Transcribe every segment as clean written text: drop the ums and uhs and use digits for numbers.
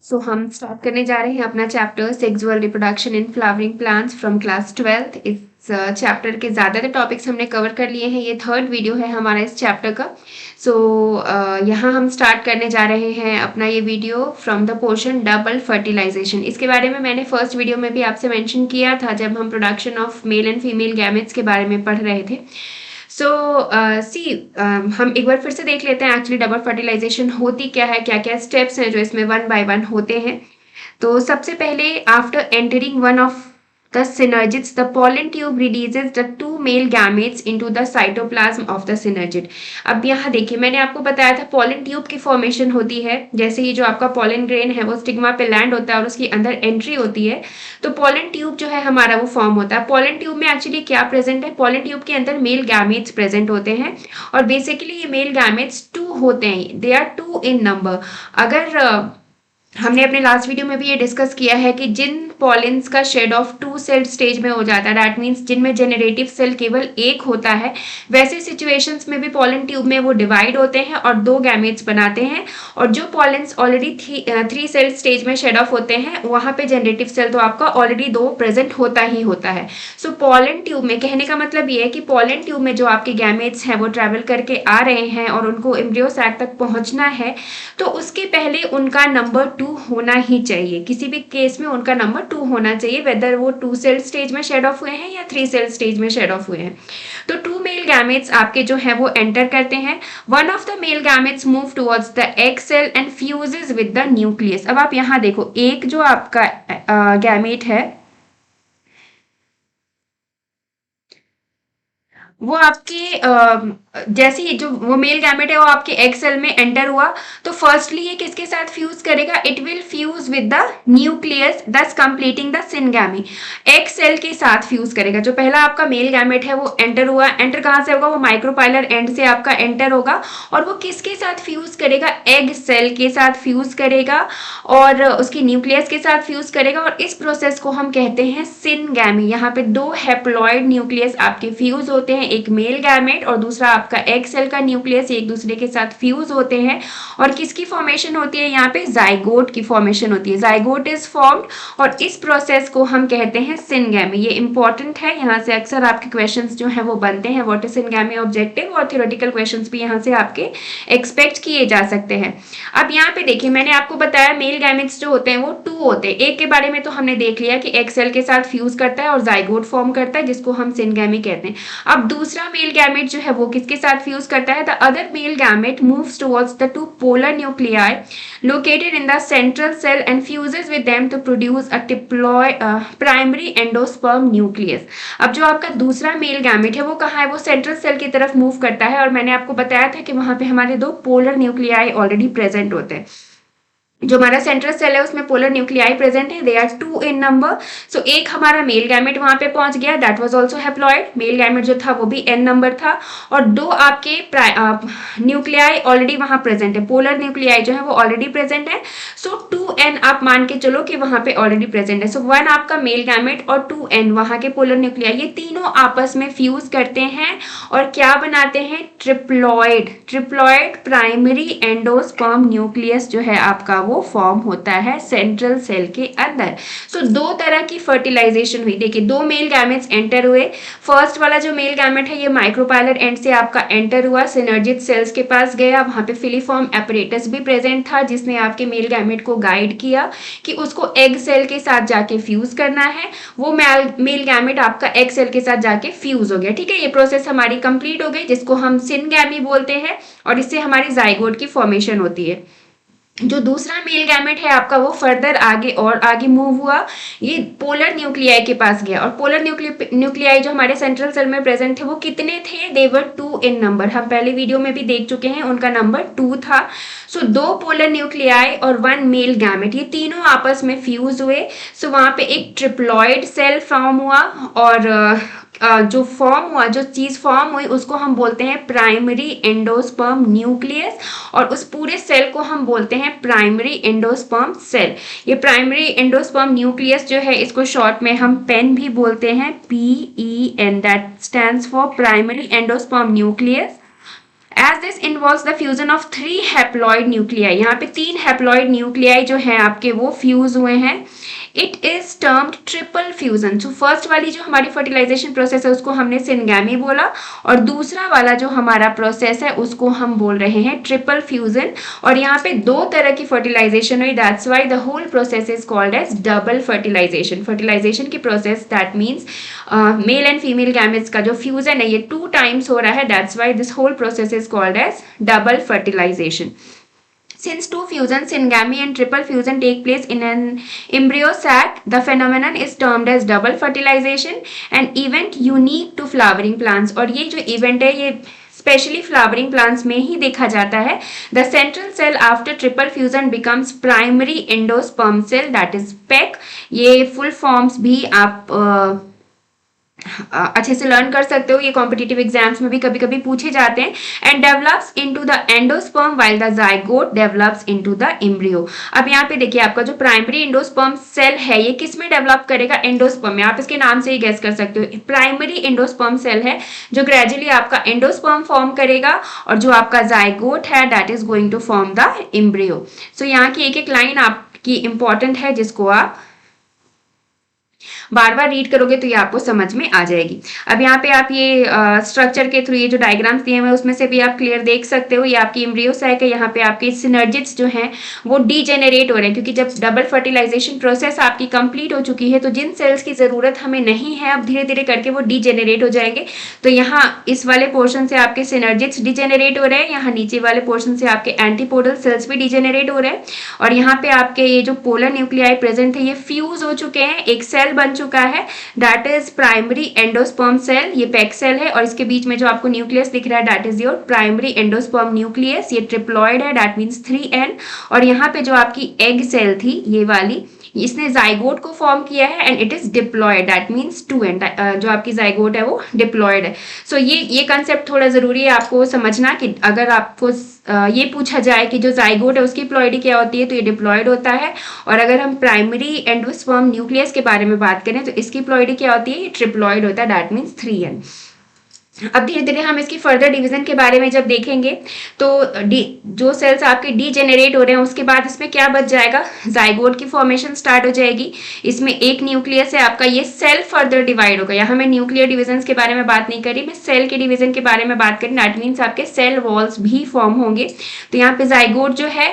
हम स्टार्ट करने जा रहे हैं अपना chapter sexual reproduction in flowering plants from class 12th। इस चैप्टर के ज़्यादातर टॉपिक्स हमने कवर कर लिए हैं। ये थर्ड वीडियो है हमारा इस चैप्टर का। यहाँ हम स्टार्ट करने जा रहे हैं अपना ये video from the portion double fertilization. इसके बारे में मैंने फर्स्ट वीडियो में भी आपसे मेंशन किया था जब हम production of male and female gametes के बारे में पढ़ रहे थे। हम एक बार फिर से देख लेते हैं एक्चुअली डबल फर्टिलाइजेशन होती क्या है, क्या क्या स्टेप्स हैं जो इसमें वन बाय वन होते हैं। तो सबसे पहले after entering one of the synergids, the pollen tube releases the two male gametes into the cytoplasm of the synergid। अब यहाँ देखिए, मैंने आपको बताया था पॉलन ट्यूब की फॉर्मेशन होती है। जैसे ही जो आपका पॉलन ग्रेन है वो स्टिग्मा पे लैंड होता है और उसकी अंदर एंट्री होती है, तो पॉलन ट्यूब जो है हमारा वो फॉर्म होता है। पॉलन ट्यूब में एक्चुअली क्या प्रेजेंट है, पॉलन ट्यूब के अंदर मेल गैमेट्स प्रेजेंट होते हैं और बेसिकली ये मेल गैमेट्स 2 होते हैं। They are 2 in number. अगर हमने अपने लास्ट वीडियो में भी ये डिस्कस किया है कि जिन पॉलिन्स का शेड ऑफ 2 सेल स्टेज में हो जाता है, दैट मीन्स जिनमें जेनरेटिव सेल केवल एक होता है, वैसे सिचुएशंस में भी पॉलन ट्यूब में वो डिवाइड होते हैं और 2 गैमेट्स बनाते हैं। और जो पॉलिन्स ऑलरेडी 3 सेल स्टेज में शेड ऑफ होते हैं, वहां पे जेनरेटिव सेल तो आपका ऑलरेडी 2 प्रेजेंट होता ही होता है। सो पॉलन ट्यूब में कहने का मतलब ये है कि पॉलन ट्यूब में जो आपके गैमेट्स हैं वो ट्रेवल करके आ रहे हैं और उनको एम्ब्रियो सैक तक पहुंचना है, तो उसके पहले उनका नंबर 2 होना ही चाहिए। किसी भी केस में उनका नंबर 2 होना चाहिए, वेदर वो 2 सेल स्टेज में शेड ऑफ हुए हैं या 3 सेल स्टेज में शेड ऑफ हुए हैं। तो 2 मेल गैमेट्स आपके जो है वो एंटर करते हैं। One of the male gametes move towards the egg cell and fuses with the nucleus. अब आप यहाँ देखो, एक जो आपका गैमेट है वो आपके जैसे ही जो वो मेल गैमेट है वो आपके एग सेल में एंटर हुआ, तो फर्स्टली ये किसके साथ फ्यूज करेगा, it will fuse with the nucleus thus completing the syngamy. Egg cell के साथ फ्यूज करेगा। जो पहला आपका मेल गैमेट है वो एंटर हुआ, एंटर कहाँ से होगा, वो माइक्रोपाइलर एंड से आपका एंटर होगा और वो किसके साथ फ्यूज करेगा, एग सेल के साथ फ्यूज करेगा और उसकी न्यूक्लियस के साथ फ्यूज करेगा और इस प्रोसेस को हम कहते हैं सिनगैमी। यहाँ पे 2 हैप्लॉइड न्यूक्लियस आपके फ्यूज होते हैं, एक मेल गैमेट और दूसरा आपका एग सेल का न्यूक्लियस एक दूसरे के साथ फ्यूज होते हैं और किसकी फॉर्मेशन होती है, यहाँ पे जाइगोट की फॉर्मेशन होती है। जाइगोट इज फॉर्म्ड और इस प्रोसेस को हम कहते हैं सिनगैमी। ये इंपॉर्टेंट है, यहाँ से अक्सर आपके क्वेश्चंस जो है वो बनते हैं। व्हाट इज सिनगैमी ऑब्जेक्टिव और थ्योरेटिकल क्वेश्चंस भी यहाँ से आपके एक्सपेक्ट किए जा सकते हैं। अब यहाँ पे देखिए, मैंने आपको बताया मेल गैमेट्स जो होते हैं वो 2 होते हैं। एक के बारे में तो हमने देख लिया कि एग सेल के साथ फ्यूज करता है और जाइगोट फॉर्म करता है, जिसको हम सिनगैमी कहते हैं। अब दूसरा मेल गैमेट जो है वो किसके साथ फ्यूज करता है, the other male gamete moves towards the 2 polar nuclei located in the central cell and fuses with them to produce a primary endosperm nucleus. अब जो आपका दूसरा मेल गैमेट है वो कहाँ है, वो सेंट्रल सेल की तरफ मूव करता है और मैंने आपको बताया था कि वहां पे हमारे 2 पोलर न्यूक्लियाई ऑलरेडी प्रेजेंट होते हैं। जो हमारा सेंट्रल सेल है उसमें पोलर न्यूक्लियाई प्रेजेंट है, दे आर 2 इन नंबर। सो एक हमारा मेल गैमेट वहां पे पहुंच गया, that was also haploid. Male gamete जो था वो भी n नंबर था और 2 आपके न्यूक्लियाई ऑलरेडी वहां प्रेजेंट है, पोलर न्यूक्लियाई जो है वो ऑलरेडी प्रेजेंट है। सो 2n आप मान के चलो कि वहां पे ऑलरेडी प्रेजेंट है। सो 1 आपका मेल गैमेट और 2n वहां के पोलर न्यूक्लियाई, ये तीनों आपस में फ्यूज करते हैं और क्या बनाते हैं, ट्रिप्लॉइड प्राइमरी एंडोस्पर्म न्यूक्लियस जो है आपका वो फॉर्म होता है सेंट्रल सेल के अंदर। सो 2 तरह की फर्टिलाइजेशन हुई। देखिए 2 मेल गैमेट्स एंटर हुए। फर्स्ट वाला जो मेल गैमेट है ये माइक्रोपाइलर एंड से आपका एंटर हुआ, सिनर्जिड सेल्स के पास गया, वहां पे फिलीफॉर्म एपरेटस भी प्रेजेंट था जिसने आपके मेल गैमेट को गाइड किया कि उसको एग सेल के साथ जाके फ्यूज करना है। वो मेल गैमेट आपका एग सेल के साथ जाके फ्यूज हो गया। ठीक है, ये प्रोसेस हमारी कंप्लीट हो गई जिसको हम सिनगैमी बोलते हैं और इससे हमारी जाइगोट की फॉर्मेशन होती है। जो दूसरा मेल गैमेट है आपका वो फर्दर आगे मूव हुआ, ये पोलर न्यूक्लियाई के पास गया और पोलर न्यूक्लियाई जो हमारे सेंट्रल सेल में प्रेजेंट थे वो कितने थे, दे वर 2 इन नंबर। हम पहले वीडियो में भी देख चुके हैं, उनका नंबर 2 था। सो 2 पोलर न्यूक्लियाई और 1 मेल गैमेट, ये तीनों आपस में फ्यूज हुए। सो वहां पे एक ट्रिप्लॉइड सेल फॉर्म हुआ और जो चीज फॉर्म हुई उसको हम बोलते हैं प्राइमरी एंडोस्पर्म न्यूक्लियस और उस पूरे सेल को हम बोलते हैं प्राइमरी एंडोस्पर्म सेल। ये प्राइमरी एंडोस्पर्म न्यूक्लियस जो है इसको शॉर्ट में हम पेन भी बोलते हैं, PEN, that stands for primary endosperm nucleus. As this involves the fusion of 3 haploid nuclei, यहाँ पे 3 हैप्लॉइड न्यूक्लियाई जो है आपके वो फ्यूज हुए हैं। It is termed triple fusion. So first वाली जो हमारी फर्टिलाइजेशन प्रोसेस है उसको हमने सिनगैमी बोला, और दूसरा वाला जो हमारा प्रोसेस है उसको हम बोल रहे हैं ट्रिपल फ्यूजन। और यहाँ पे 2 तरह की फर्टिलाइजेशन हुई, that's why the whole process is called as double fertilization. Fertilization की process that means male and female gametes का जो फ्यूजन है ये 2 टाइम्स हो रहा है, that's why this whole process is called as double fertilization. Since two fusions, syngamy and triple fusion, take place in an embryo sac, the phenomenon is termed as double fertilization, an event unique to flowering plants. और ये जो event है ये specially flowering plants में ही देखा जाता है। The central cell after triple fusion becomes primary endosperm cell, that is PEC. ये फुल फॉर्म्स भी आप अच्छे से लर्न कर सकते हो, ये कॉम्पिटिटिव एग्जाम्स में भी कभी कभी पूछे जाते हैं। And develops into the endosperm while the zygote develops into the embryo. अब यहाँ पे देखिए आपका जो प्राइमरी एंडोस्पर्म सेल है ये किस में डेवलप करेगा? एंडोस्पर्म में। आप इसके नाम से ही गेस कर सकते हो, प्राइमरी एंडोस्पर्म सेल है जो ग्रेजुअली आपका एंडोस्पर्म फॉर्म करेगा, और जो आपका जाइगोट है that is going to form the embryo. So यहाँ की एक एक लाइन आपकी इंपॉर्टेंट है जिसको आप बार बार रीड करोगे तो ये आपको समझ में आ जाएगी। अब यहाँ पे आप ये स्ट्रक्चर के थ्रू ये जो डायग्राम्स दिए हुए हैं उसमें से भी आप क्लियर देख सकते हो, ये आपकी एम्ब्रियो सैक है। यहाँ पे आपके सिनर्जिड्स जो हैं वो डीजेनरेट हो रहे हैं, क्योंकि जब डबल फर्टिलाइजेशन प्रोसेस आपकी कंप्लीट हो चुकी है तो जिन सेल्स की जरूरत हमें नहीं है अब धीरे धीरे करके वो डीजेनरेट हो जाएंगे। तो यहाँ इस वाले पोर्शन से आपके सिनर्जिड्स डीजेनरेट हो रहे हैं, यहाँ नीचे वाले पोर्शन से आपके एंटीपोडल सेल्स भी डीजेनरेट हो रहे हैं, और यहाँ पे आपके ये जो पोलर न्यूक्लियाई प्रेजेंट है ये फ्यूज हो चुके हैं, एक सेल बन चुका है, that is primary endosperm cell. ये पेक सेल है, और इसके बीच में जो आपको न्यूक्लियस दिख रहा है that is your primary endosperm nucleus. ये ट्रिप्लॉइड है, दैट मीन्स 3N। और यहाँ पे जो आपकी एग सेल थी ये वाली, इसने जाइगोट को फॉर्म किया है, and it is diploid, that means 2N। जो आपकी जाइगोट है वो डिप्लॉयड है। सो ये कंसेप्ट थोड़ा जरूरी है आपको समझना कि अगर आपको ये पूछा जाए कि जो जाइगोट है उसकी प्लॉइडी क्या होती है तो ये डिप्लॉयड होता है, और अगर हम प्राइमरी एंडोस्पर्म न्यूक्लियस के बारे में बात करें तो इसकी प्लॉइडी क्या होती है, ये ट्रिप्लॉयड होता है, दैट मीन्स 3N। अब धीरे धीरे हम इसकी फर्दर डिवीजन के बारे में जब देखेंगे तो जो सेल्स आपके डीजेनरेट हो रहे हैं उसके बाद इसमें क्या बच जाएगा, जाइगोट की फॉर्मेशन स्टार्ट हो जाएगी। इसमें एक न्यूक्लियस है आपका, ये सेल फर्दर डिवाइड होगा। यहाँ मैं न्यूक्लियर डिवीजन के बारे में बात नहीं करी, मैं सेल के डिवीजन के बारे में बात करी, दैट मीन्स आपके सेल वॉल्स भी फॉर्म होंगे। तो यहाँ पे जाइगोट जो है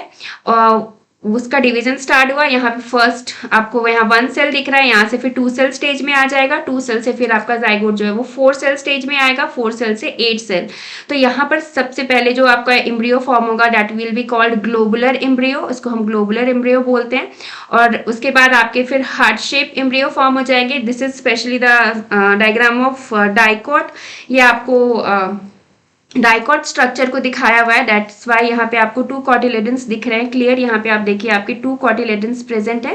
उसका डिवीजन स्टार्ट हुआ। यहाँ पे फर्स्ट आपको यहाँ 1 सेल दिख रहा है, यहाँ से फिर 2 सेल स्टेज में आ जाएगा, 2 सेल से फिर आपका जाइगोट जो है वो 4 सेल स्टेज में आएगा, 4 सेल से 8 सेल। तो यहाँ पर सबसे पहले जो आपका एम्ब्रियो फॉर्म होगा that will be called globular embryo, इसको हम ग्लोबुलर एम्ब्रियो बोलते हैं। और उसके बाद आपके फिर हार्ट शेप एम्ब्रियो फॉर्म हो जाएंगे। This is specially the diagram of dicot. ये आपको डाइकॉट स्ट्रक्चर को दिखाया हुआ है, दैट्स वाई यहाँ पे आपको 2 कॉटिलेडन्स दिख रहे हैं क्लियर। यहाँ पे आप देखिए आपके 2 कॉटिलेडन्स प्रेजेंट है।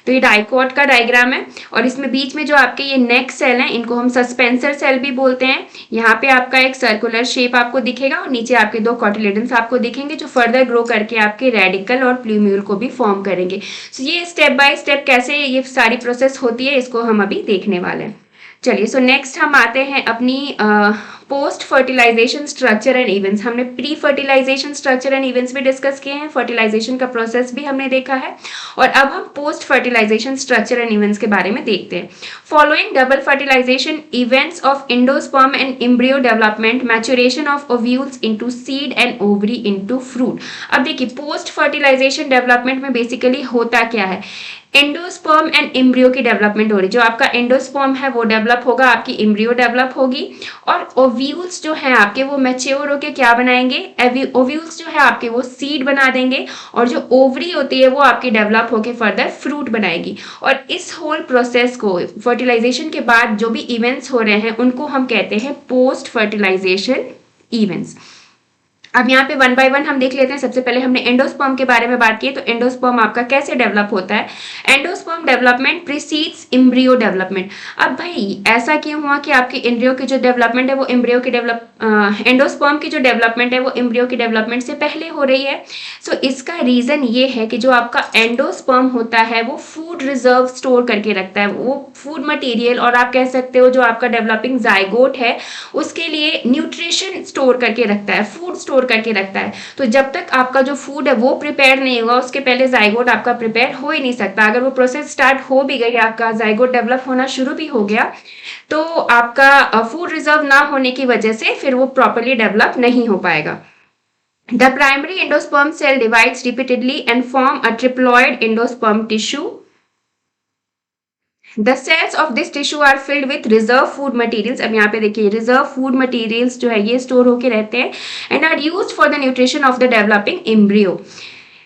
तो ये डाइकॉट का डायग्राम है, और इसमें बीच में जो आपके ये नेक सेल हैं इनको हम सस्पेंसर सेल भी बोलते हैं। यहाँ पे आपका एक सर्कुलर शेप आपको दिखेगा, और नीचे आपके 2 कॉटिलेडन्स आपको दिखेंगे जो फर्दर ग्रो करके आपके रेडिकल और प्लूम्यूल को भी फॉर्म करेंगे। सो ये स्टेप बाय स्टेप कैसे ये सारी प्रोसेस होती है इसको हम अभी देखने वाले हैं। चलिए, सो नेक्स्ट हम आते हैं अपनी post fertilization structure and events. हमने pre fertilization structure and events भी डिस्कस किए हैं, फर्टिलाइजेशन का प्रोसेस भी हमने देखा है, और अब हम post fertilization structure and events के बारे में देखते हैं। Following double fertilization events of endosperm and embryo development, maturation of ovules into seed and ovary into fruit. अब देखिए पोस्ट फर्टिलाइजेशन डेवलपमेंट में बेसिकली होता क्या है, एंडोस्पर्म एंड एम्ब्रियो की डेवलपमेंट हो रही है। जो आपका एंडोस्पर्म है वो डेवलप होगा, आपकी एम्ब्रियो डेवलप होगी, और ओव्यूल्स जो है आपके वो मैच्योर होके क्या बनाएंगे, ओव्यूल्स जो है आपके वो सीड बना देंगे, और जो ओवरी होती है वो आपकी डेवलप होके फर्दर फ्रूट बनाएगी। और इस होल प्रोसेस को फर्टिलाइजेशन के बाद जो भी इवेंट्स हो रहे हैं उनको हम कहते हैं पोस्ट फर्टिलाइजेशन इवेंट्स। अब यहाँ पे वन बाय वन हम देख लेते हैं। सबसे पहले हमने एंडोस्पर्म के बारे में बात की, तो एंडोस्पर्म आपका कैसे डेवलप होता है। Endosperm development precedes embryo development. अब भाई ऐसा क्यों हुआ कि आपके एम्ब्रियो की जो डेवलपमेंट है वो एम्ब्रियो की एंडोस्पर्म की जो डेवलपमेंट है वो एम्ब्रियो की डेवलपमेंट से पहले हो रही है। सो इसका रीजन ये है कि जो आपका एंडोस्पर्म होता है वो फूड रिजर्व स्टोर करके रखता है, वो फूड मटेरियल, और आप कह सकते हो जो आपका डेवलपिंग जाइगोट है उसके लिए न्यूट्रिशन स्टोर करके रखता है, फूड स्टोर करके रखता है। तो जब तक आपका जो फूड है वो प्रिपेयर नहीं होगा उसके पहले जाइगोट आपका प्रिपेयर हो ही नहीं सकता। अगर वो प्रोसेस स्टार्ट हो भी गई, आपका जाइगोट डेवलप होना शुरू भी हो गया, तो आपका फूड रिजर्व ना होने की वजह से फिर वो प्रॉपरली डेवलप नहीं हो पाएगा। The primary endosperm cell divides repeatedly and form a triploid endosperm tissue. The cells of this tissue are filled with reserve food materials. अब यहाँ पे देखिए reserve food materials जो है ये स्टोर होके रहते हैं and are used for the nutrition of the developing embryo.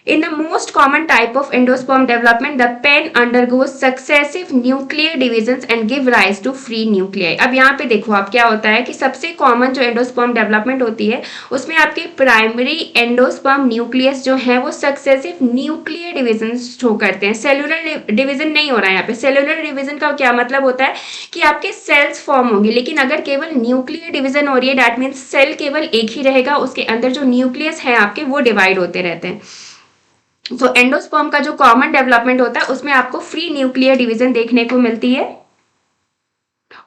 In the most common type of endosperm development, the pen undergoes successive nuclear divisions and give rise to free nuclei. अब यहाँ पे देखो आप क्या होता है कि सबसे कॉमन जो एंडोस्पर्म डेवलपमेंट होती है उसमें आपके प्राइमरी एंडोस्पर्म न्यूक्लियस जो है वो सक्सेसिव न्यूक्लियर डिवीजन शो करते हैं। सेलुलर डिवीजन नहीं हो रहा है यहाँ पे। सेलुलर डिवीजन का क्या मतलब होता है कि आपके सेल्स फॉर्म होंगे, लेकिन अगर केवल न्यूक्लियर डिवीजन हो रही है दैट मीन्स सेल केवल एक ही रहेगा, उसके अंदर जो न्यूक्लियस है आपके वो डिवाइड होते रहते हैं। तो एंडोस्पर्म का जो कॉमन डेवलपमेंट होता है उसमें आपको फ्री न्यूक्लियर डिवीजन देखने को मिलती है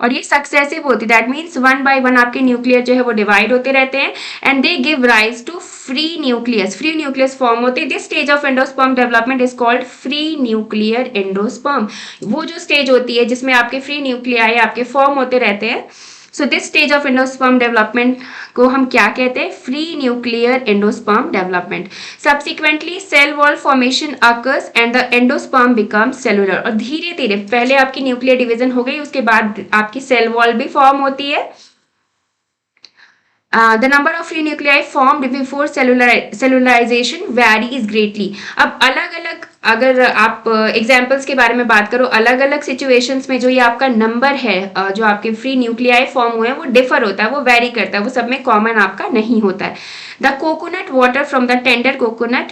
और ये सक्सेसिव होती है। That means one by one आपके न्यूक्लियर जो है वो डिवाइड होते रहते हैं and they give rise to free nucleus. Free nucleus form होते हैं। This stage of endosperm development is called free nuclear endosperm. वो जो स्टेज होती है जिसमें आपके फ्री न्यूक्लियाई आपके फॉर्म होते रहते हैं। So this stage of endosperm development को हम क्या कहते हैं? Free nuclear endosperm development. Subsequently cell wall formation occurs and the endosperm becomes cellular. और धीरे धीरे पहले आपकी न्यूक्लियर डिवीजन हो गई, उसके बाद आपकी सेल वॉल भी फॉर्म होती है। The number of free nuclei formed before cellularization varies greatly. अब अलग अलग अगर आप एग्जाम्पल्स के बारे में बात करो, अलग अलग सिचुएशंस में जो ये आपका नंबर है जो आपके फ्री न्यूक्लियाई फॉर्म हुए हैं वो डिफर होता है, वो वेरी करता है, वो सब में कॉमन आपका नहीं होता है। The coconut water from the tender coconut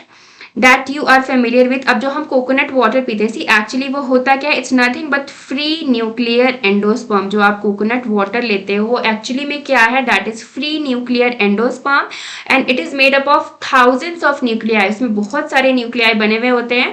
that you are familiar with. अब जो हम कोकोनट वाटर पीते हैं एक्चुअली वो होता क्या है? It's nothing but free nuclear endosperm. जो आप कोकोनट वाटर लेते हो वो एक्चुअली में क्या है? That is free nuclear endosperm and it is made up of thousands of nuclei. इसमें बहुत सारे न्यूक्लियाई बने हुए होते हैं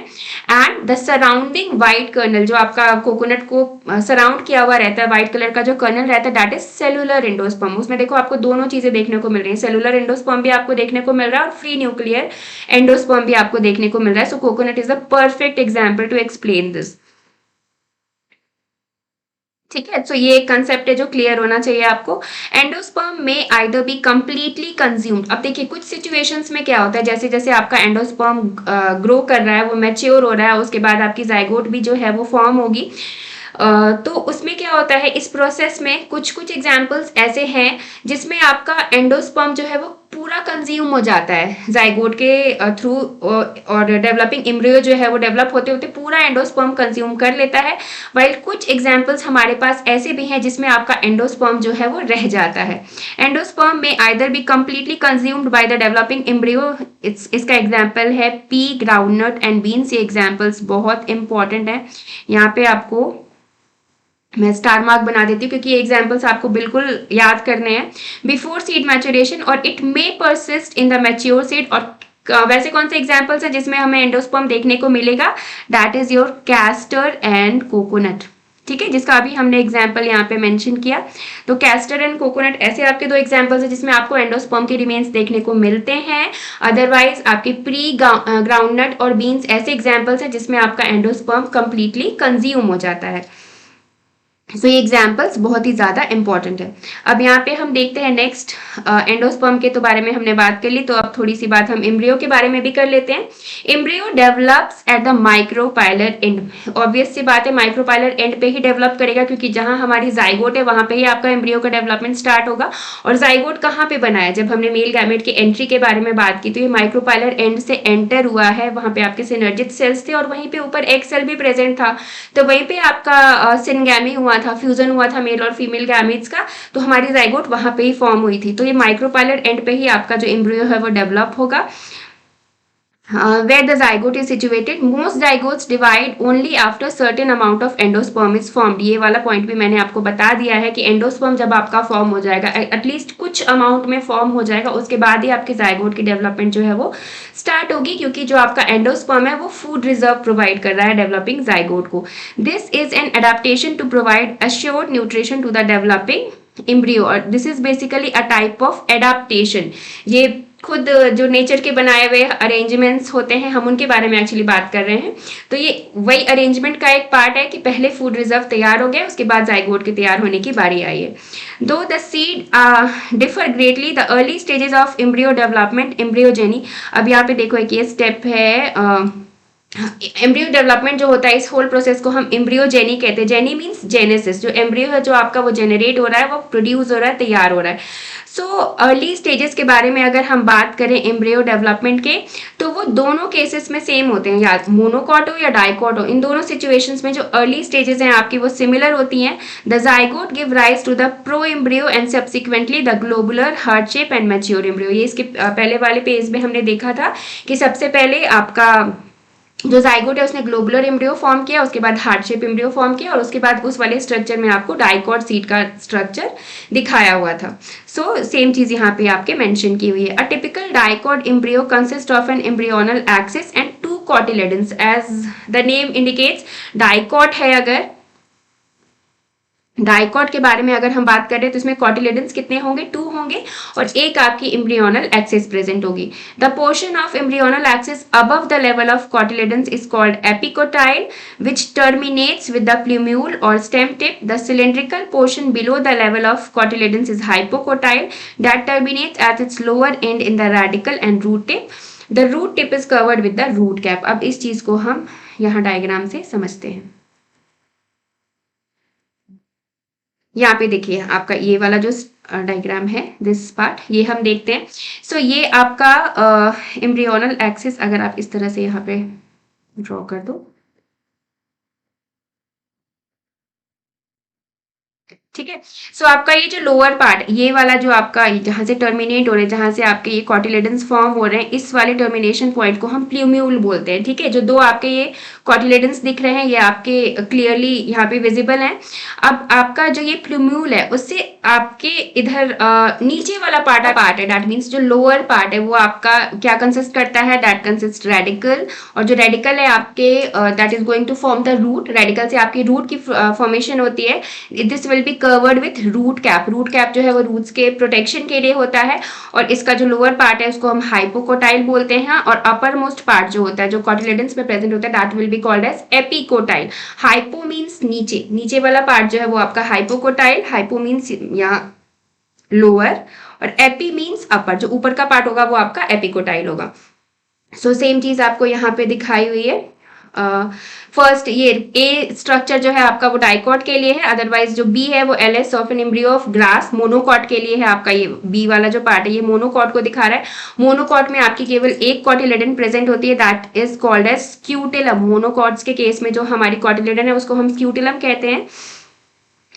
and the surrounding white kernel, जो आपका कोकोनट को सराउंड किया हुआ रहता है, व्हाइट कलर का जो कर्नल रहता है दैट इज सेलुलर एंडोस्पर्म। उसमें देखो आपको दोनों चीजें देखने को मिल रही है, सेलुलर एंडोस्पर्म भी आपको देखने को मिल रहा है और फ्री न्यूक्लियर एंडोस्पर्म भी आपको देखने को मिल रहा है। So coconut is a perfect example to explain this. ठीक है, तो ये एक कंसेप्ट है जो क्लियर होना चाहिए आपको। एंडोस्पर्म में आइदर बी कंप्लीटली कंज्यूम्ड। अब देखिए कुछ सिचुएशंस में क्या होता है, जैसे जैसे आपका एंडोस्पर्म ग्रो कर रहा है, वो मैच्योर हो रहा है, उसके बाद आपकी जाइगोट भी जो है वो फॉर्म होगी। तो उसमें क्या होता है, इस प्रोसेस में कुछ कुछ एग्जाम्पल्स ऐसे हैं जिसमें आपका एंडोस्पर्म जो है वो पूरा कंज्यूम हो जाता है जाइगोट के थ्रू, और डेवलपिंग एम्ब्रियो जो है वो डेवलप होते होते पूरा एंडोस्पर्म कंज्यूम कर लेता है। वाइल कुछ एग्जाम्पल्स हमारे पास ऐसे भी हैं जिसमें आपका एंडोस्पर्म जो है वो रह जाता है। एंडोस्पर्म में either be completely consumed by the developing embryo. इसका एग्जाम्पल है पी, ग्राउंडनट एंड बीन्स। ये एग्जाम्पल्स बहुत इंपॉर्टेंट है, यहाँ पे आपको मैं स्टार मार्क बना देती हूँ क्योंकि ये एग्जाम्पल्स आपको बिल्कुल याद करने हैं। बिफोर सीड मैच्योरेशन और it may persist in the mature seed. और वैसे कौन से एग्जाम्पल्स हैं जिसमें हमें एंडोस्पर्म देखने को मिलेगा? That is your castor and coconut. ठीक है, जिसका अभी हमने एग्जाम्पल यहाँ पे मेंशन किया। तो कैस्टर एंड कोकोनट ऐसे आपके दो एग्जाम्पल्स हैं जिसमें आपको एंडोस्पर्म के रिमेन्स देखने को मिलते हैं। अदरवाइज आपके प्री ग्राउंडनट और बीन्स ऐसे एग्जाम्पल्स हैं जिसमें आपका एंडोस्पर्म कंप्लीटली कंज्यूम हो जाता है। सो ये एग्जाम्पल्स बहुत ही ज़्यादा इंपॉर्टेंट है। अब यहाँ पे हम देखते हैं नेक्स्ट, एंडोस्पर्म के तो बारे में हमने बात कर ली, तो अब थोड़ी सी बात हम एम्ब्रियो के बारे में भी कर लेते हैं। Embryo develops at the micropylar end. Obvious सी बात है, माइक्रोपाइलर एंड पे ही डेवलप करेगा क्योंकि जहाँ हमारी जाइगोट है वहाँ पे ही आपका एम्ब्रियो का डेवलपमेंट स्टार्ट होगा। और जाइगोट कहाँ पे बना है? जब हमने मेल गैमेट की एंट्री के बारे में बात की तो ये माइक्रोपाइलर एंड से एंटर हुआ है, वहाँ पे आपके सिनर्जिड सेल्स थे और वहीं पे ऊपर एक सेल भी प्रेजेंट था, तो वहीं पे आपका सिनगैमी हुआ था, फ्यूजन हुआ था मेल और फीमेल गैमेट्स का, तो हमारी जाइगोट वहां पे ही फॉर्म हुई थी। तो ये माइक्रोपाइलर एंड पे ही आपका जो एम्ब्रियो है वो डेवलप होगा। Where the zygote is situated, most zygotes divide only after certain amount of endosperm is formed। ये वाला पॉइंट भी मैंने आपको बता दिया है कि एंडोस्पर्म जब आपका फॉर्म हो जाएगा, एटलीस्ट कुछ अमाउंट में फॉर्म हो जाएगा, उसके बाद ही आपके जाइगोट की डेवलपमेंट जो है वो स्टार्ट होगी, क्योंकि जो आपका एंडोस्पर्म है वो फूड रिजर्व प्रोवाइड कर रहा है डेवलपिंग जाइगोट को। This is an adaptation to provide assured nutrition to the developing embryo, और this is basically a type of adaptation. ये खुद जो नेचर के बनाए हुए अरेंजमेंट्स होते हैं, हम उनके बारे में एक्चुअली बात कर रहे हैं। तो ये वही अरेंजमेंट का एक पार्ट है कि पहले फूड रिजर्व तैयार हो गया, उसके बाद जाइगोट के तैयार होने की बारी आई है। दो the seed differ greatly, the early stages of embryo development, embryogeny. अब यहाँ पे देखो एक ये स्टेप है, एम्ब्रियो डेवलपमेंट जो होता है, इस होल प्रोसेस को हम एम्ब्रियोजेनी कहते हैं। जेनी मीन्स जेनेसिस, जो एम्ब्रियो है जो आपका वो जेनरेट हो रहा है, वो प्रोड्यूस हो रहा है, तैयार हो रहा है। सो अर्ली स्टेजेस के बारे में अगर हम बात करें एम्ब्रियो डेवलपमेंट के, तो वो दोनों केसेस में सेम होते हैं, या मोनोकॉट हो या डाइकॉट हो, इन दोनों सिचुएशंस में जो अर्ली स्टेजेस हैं आपकी वो सिमिलर होती हैं। The zygote give rise to the pro embryo and subsequently the globular heart shape and mature embryo. ये इसके पहले वाले पेज में हमने देखा था कि सबसे पहले आपका जो जाइगोट है उसने ग्लोबुलर एम्ब्रियो फॉर्म किया, उसके बाद हार्ट शेप एम्ब्रियो फॉर्म किया, और उसके बाद उस वाले स्ट्रक्चर में आपको डाइकॉट सीड का स्ट्रक्चर दिखाया हुआ था। सो सेम चीज यहाँ पे आपके मेंशन की हुई है। A typical dicot embryo consist of an embryonal axis and two cotyledons, as the name indicates. Dicot है, अगर डाइकॉट के बारे में अगर हम बात करें तो इसमें कॉटिलेडन्स कितने होंगे, 2 होंगे, और एक आपकी एम्ब्रियोनल एक्सिस प्रेजेंट होगी। The portion of embryonal axis above the level of cotyledons is called epicotyl, which terminates with the plumule और stem tip. The cylindrical portion below the level of cotyledons is hypocotyl, that terminates at its lower end in the radicle and root tip. The root tip is covered with the root cap. अब इस चीज को हम यहाँ diagram से समझते हैं। यहाँ पे देखिए आपका ये वाला जो डायग्राम है, दिस पार्ट, ये हम देखते हैं। सो ये आपका एम्ब्रियोनल एक्सिस, अगर आप इस तरह से यहाँ पे ड्रॉ कर दो, ठीक है। सो आपका ये जो लोअर पार्ट, ये वाला जो आपका जहां से टर्मिनेट हो रहे हैं, जहां से आपके ये कॉटिलेडन्स फॉर्म हो रहे हैं, इस वाले टर्मिनेशन पॉइंट को हम प्लूम्यूल बोलते हैं, ठीक है। जो दो आपके ये कॉटिलेडन्स दिख रहे हैं, ये आपके क्लियरली यहाँ पे विजिबल हैं। अब आपका जो ये प्लूम्यूल है, उससे आपके इधर नीचे वाला पार्ट है, दैट मीन्स जो लोअर पार्ट है वो आपका क्या कंसिस्ट करता है, दैट कंसिस्ट रेडिकल, और जो रेडिकल है आपके that is going to form the root. Radicle से आपकी रूट की फॉर्मेशन होती है। This will be covered with root cap. Root cap जो है वो रूट्स के प्रोटेक्शन के लिए होता है, और इसका जो लोअर पार्ट है उसको हम हाइपोकोटाइल बोलते हैं, और अपर मोस्ट पार्ट जो होता है, जो कॉटिलेडन्स में प्रेजेंट होता है, that will be called as epicotyl. Hypo means नीचे, नीचे वाला पार्ट जो है वो आपका हाइपोकोटाइल, हाइपो मीन्स यहाँ लोअर, और एपी मीन्स अपर, जो ऊपर का पार्ट होगा वो आपका एपिकोटाइल होगा। सो सेम चीज आपको यहाँ पे दिखाई हुई है। फर्स्ट ये ए स्ट्रक्चर जो है आपका वो डाइकॉट के लिए है, अदरवाइज जो बी है वो LS of an embryo of grass monocot के लिए है। आपका ये बी वाला जो पार्ट है ये मोनोकॉट को दिखा रहा है। मोनोकॉट में आपकी केवल एक कॉटिलेडन प्रेजेंट होती है, that is called as scutellum. Monocots के केस में जो हमारी कॉटिलेडन है उसको हम स्क्यूटेलम कहते हैं।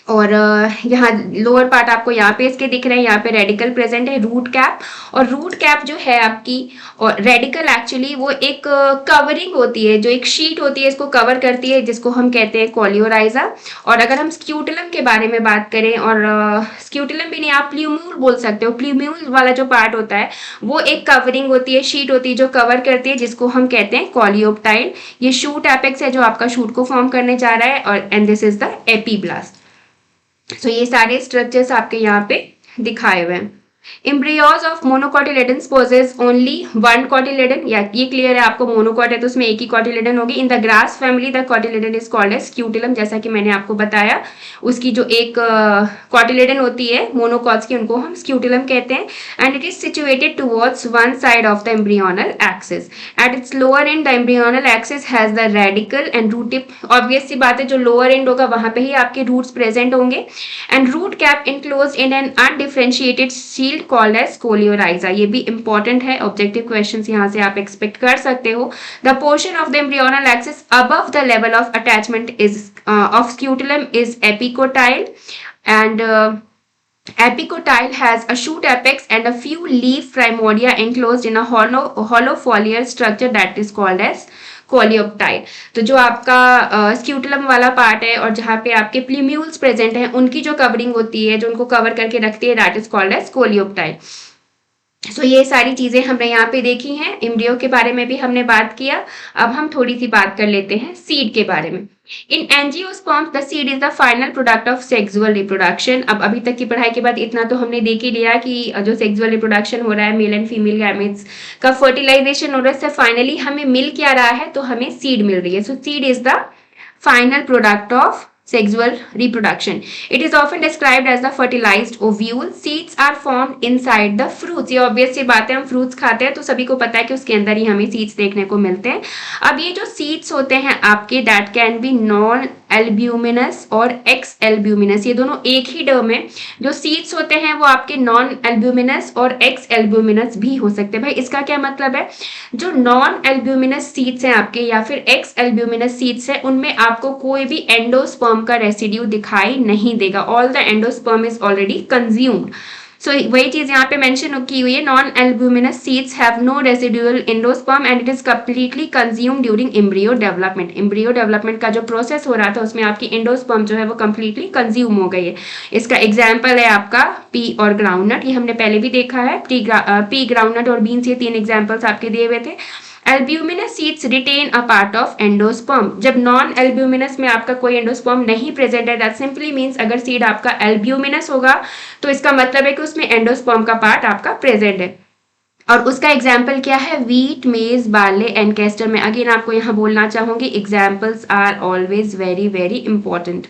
और यहाँ लोअर पार्ट आपको यहाँ पे इसके दिख रहे हैं, यहाँ पे रेडिकल प्रेजेंट है, रूट कैप। और रूट कैप जो है आपकी, और रेडिकल एक्चुअली वो एक कवरिंग होती है, जो एक शीट होती है इसको कवर करती है, जिसको हम कहते हैं कोलियोराइजा। और अगर हम स्क्यूटेलम के बारे में बात करें, और स्क्यूटेलम भी नहीं, आप प्लूम्यूल बोल सकते हो। प्लूम्यूल वाला जो पार्ट होता है वो एक कवरिंग होती है, शीट होती है जो कवर करती है, जिसको हम कहते हैं कोलियोप्टाइल। ये शूट एपेक्स है जो आपका शूट को फॉर्म करने जा रहा है, और and this is the epiblast. So ये सारे स्ट्रक्चर्स आपके यहाँ पे दिखाए हुए हैं। Embryos of monocotyledons possess only one cotyledon, या ये क्लियर है आपको, मोनोकॉट है तो उसमें एक ही कॉटिलेडन होगी। In the grass family the cotyledon is called as scutellum, जैसा कि मैंने आपको बताया, उसकी जो एक कॉटिलेडन होती है मोनोकॉट्स की, उनको हम स्क्यूटेलम कहते हैं। And it is situated towards one side of the embryonal axis. At its lower end the embryonal axis has the radicle and root tip. Obvious सी बात है, जो लोअर एंड होगा वहां पे ही आपके रूट्स प्रेजेंट होंगे। And root cap enclosed in an undifferentiated sheath called as coleorhiza. ये भी इंपॉर्टेंट है, ऑब्जेक्टिव क्वेश्चंस यहाँ से आप एक्सपेक्ट कर सकते हो। The portion of the embryonal axis above the level of attachment is of scutellum is epicotyle, and epicotyle has a shoot apex and a few leaf primordia enclosed in a hollow foliar structure that is called as coleoptile. तो जो आपका स्क्यूटलम वाला part है और जहाँ पे आपके प्लीम्यूल्स present हैं उनकी जो कवरिंग होती है, जो उनको कवर करके रखती है, that is called as coleoptile. So ये सारी चीजें हमने यहाँ पे देखी हैं। एम्ब्रियो के बारे में भी हमने बात किया। अब हम थोड़ी सी बात कर लेते हैं सीड के बारे में। In angiosperms the seed is the final product of sexual reproduction. अब अभी तक की पढ़ाई के बाद इतना तो हमने देख ही लिया कि जो सेक्सुअल रिप्रोडक्शन हो रहा है, मेल एंड फीमेल गैमेट्स का फर्टिलाइजेशन हो रहा है, फाइनली हमें मिल क्या रहा है, तो हमें सीड मिल रही है। सो seed is the final product of sexual reproduction. It is often described as the fertilized ovule. Seeds are formed inside the fruits. ये obvious सी बात है, हम fruits खाते हैं तो सभी को पता है कि उसके अंदर ही हमें seeds देखने को मिलते हैं। अब ये जो seeds होते हैं आपके, that can be non albuminous और एक्स एल्ब्यूमिनस, ये दोनों एक ही टर्म है। जो सीड्स होते हैं वो आपके नॉन एल्ब्यूमिनस और एक्स एल्ब्यूमिनस भी हो सकते हैं। भाई इसका क्या मतलब है, जो नॉन एल्ब्यूमिनस सीड्स हैं आपके या फिर एक्स एल्ब्यूमिनस सीड्स हैं, उनमें आपको कोई भी एंडोस्पर्म का रेसिड्यू दिखाई नहीं देगा। All the endosperm is already consumed. So वही चीज यहाँ पे मेंशन की हुई है, non albuminous seeds have no residual endosperm and it is completely consumed during embryo development. Embryo development का जो प्रोसेस हो रहा था उसमें आपकी एंडोस्पर्म जो है वो कंप्लीटली कंज्यूम हो गई है। इसका एग्जाम्पल है आपका पी और ग्राउंडनट, ये हमने पहले भी देखा है। पी, ग्राउंडनट और बीन्स, ये 3 एग्जाम्पल्स आपके दिए हुए थे। Albuminous seeds retain a part of endosperm. जब नॉन एल्ब्यूमिनस में आपका कोई एंडोस्पर्म नहीं प्रेजेंट है, दैट सिंपली मींस अगर सीड आपका एल्ब्यूमिनस होगा तो इसका मतलब है कि उसमें एंडोस्पर्म का पार्ट आपका प्रेजेंट है। और उसका एग्जाम्पल क्या है, wheat, maize, barley and castor में। अगेन आपको यहाँ बोलना चाहूंगी, examples are always very very important.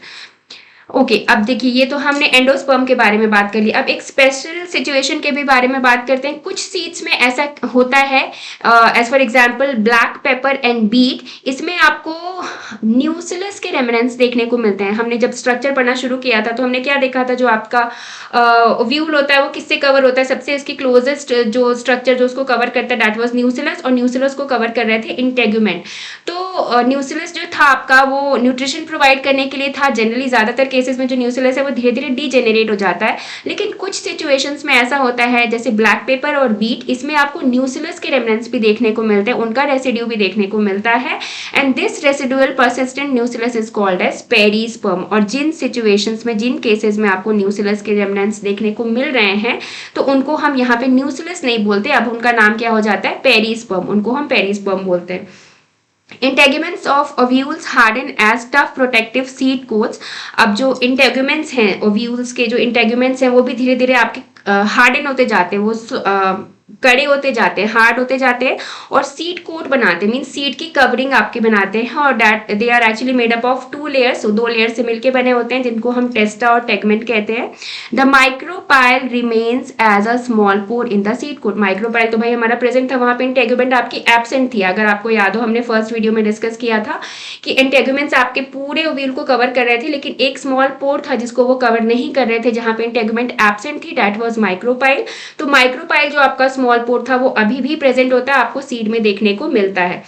Okay, अब देखिए ये तो हमने एंडोस्पर्म के बारे में बात कर ली। अब एक स्पेशल सिचुएशन के भी बारे में बात करते हैं। कुछ सीड्स में ऐसा होता है, as for example black pepper and beet, इसमें आपको न्यूसिलस के रेमिनेंस देखने को मिलते हैं। हमने जब स्ट्रक्चर पढ़ना शुरू किया था तो हमने क्या देखा था, जो आपका ओव्यूल होता है वो किससे कवर होता है, सबसे इसकी क्लोजेस्ट जो स्ट्रक्चर जो उसको कवर करता है दैट वाज न्यूसिलस, और न्यूसिलस को कवर कर रहे थे इंटेगुमेंट। तो न्यूसिलस जो था आपका वो न्यूट्रिशन प्रोवाइड करने के लिए था। जनरली ज्यादातर केसेस में जो न्यूसिलस है वो धीरे धीरे डीजेनरेट हो जाता है, लेकिन कुछ सिचुएशंस में ऐसा होता है जैसे ब्लैक पेपर और बीट, इसमें आपको न्यूसिलस के रेमिनेंस भी देखने को मिलते हैं, उनका रेसिड्यू भी देखने को मिलता है। And this residual persistent nucellus is called as perisperm. और जिन सिचुएशंस में, जिन केसेस में आपको न्यूसिलस के रेमिनेंस देखने को मिल रहे हैं तो उनको हम यहाँ पे न्यूसिलस नहीं बोलते, अब उनका नाम क्या हो जाता है, पेरिस्पर्म। उनको हम पेरिस्पर्म बोलते हैं। Integuments of ovules harden as tough protective seed coats. अब जो इंटेगुमेंट्स हैं, ओव्यूल्स के जो इंटेगुमेंट्स हैं वो भी धीरे धीरे आपके हार्डन होते जाते हैं, वो कड़े होते जाते हैं, हार्ड होते जाते हैं और सीड कोट बनाते हैं, मीन सीड की कवरिंग आपके बनाते हैं। और that they are actually made up of 2 layers, 2 layer से मिलके बने होते हैं जिनको हम टेस्टा और टेगमेंट कहते हैं। The micropyle remains as a small pore in the seed coat. Micropyle तो भाई हमारा प्रेजेंट था, वहां पे इंटेगुमेंट आपकी एब्सेंट थी। अगर आपको याद हो, हमने फर्स्ट वीडियो में डिस्कस किया था कि इंटेगुमेंट्स आपके पूरे ओव्यूल को कवर कर रहे थे, लेकिन एक स्मॉल पोर था जिसको वो कवर नहीं कर रहे थे, जहां पे इंटेगुमेंट एब्सेंट थी, दैट वाज माइक्रोपाइल। तो माइक्रोपाइल जो आपका स्मॉल पोर था वो अभी भी प्रेजेंट होता है, आपको सीड में देखने को मिलता है।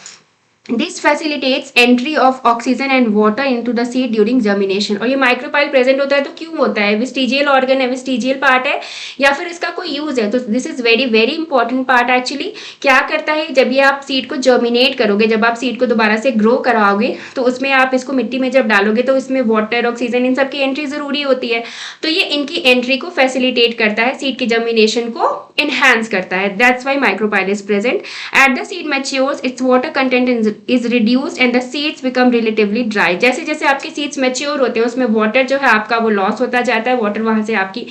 This facilitates entry of oxygen and water into the seed during germination। और ये माइक्रोपाइल प्रेजेंट होता है तो क्यों होता है, वेस्टिजियल ऑर्गन है, वेस्टिजियल पार्ट है या फिर इसका कोई यूज है, तो this is very very important part. Actually क्या करता है, जब ये आप सीड को जर्मिनेट करोगे, जब आप सीड को दोबारा से ग्रो कराओगे तो उसमें आप इसको मिट्टी में जब डालोगे तो इसमें वाटर, ऑक्सीजन, इन सब की एंट्री जरूरी होती है। तो ये इनकी एंट्री को फैसिलिटेट करता है, सीड की जर्मिनेशन को इनहेंस करता है। That's why micropyle is present. At the seed matures it's water content is reduced and the seeds become relatively dry। जैसे जैसे आपके सीड्स मैच्योर होते हैं उसमें वाटर जो है आपका वो लॉस होता जाता है, वाटर वहां से आपकी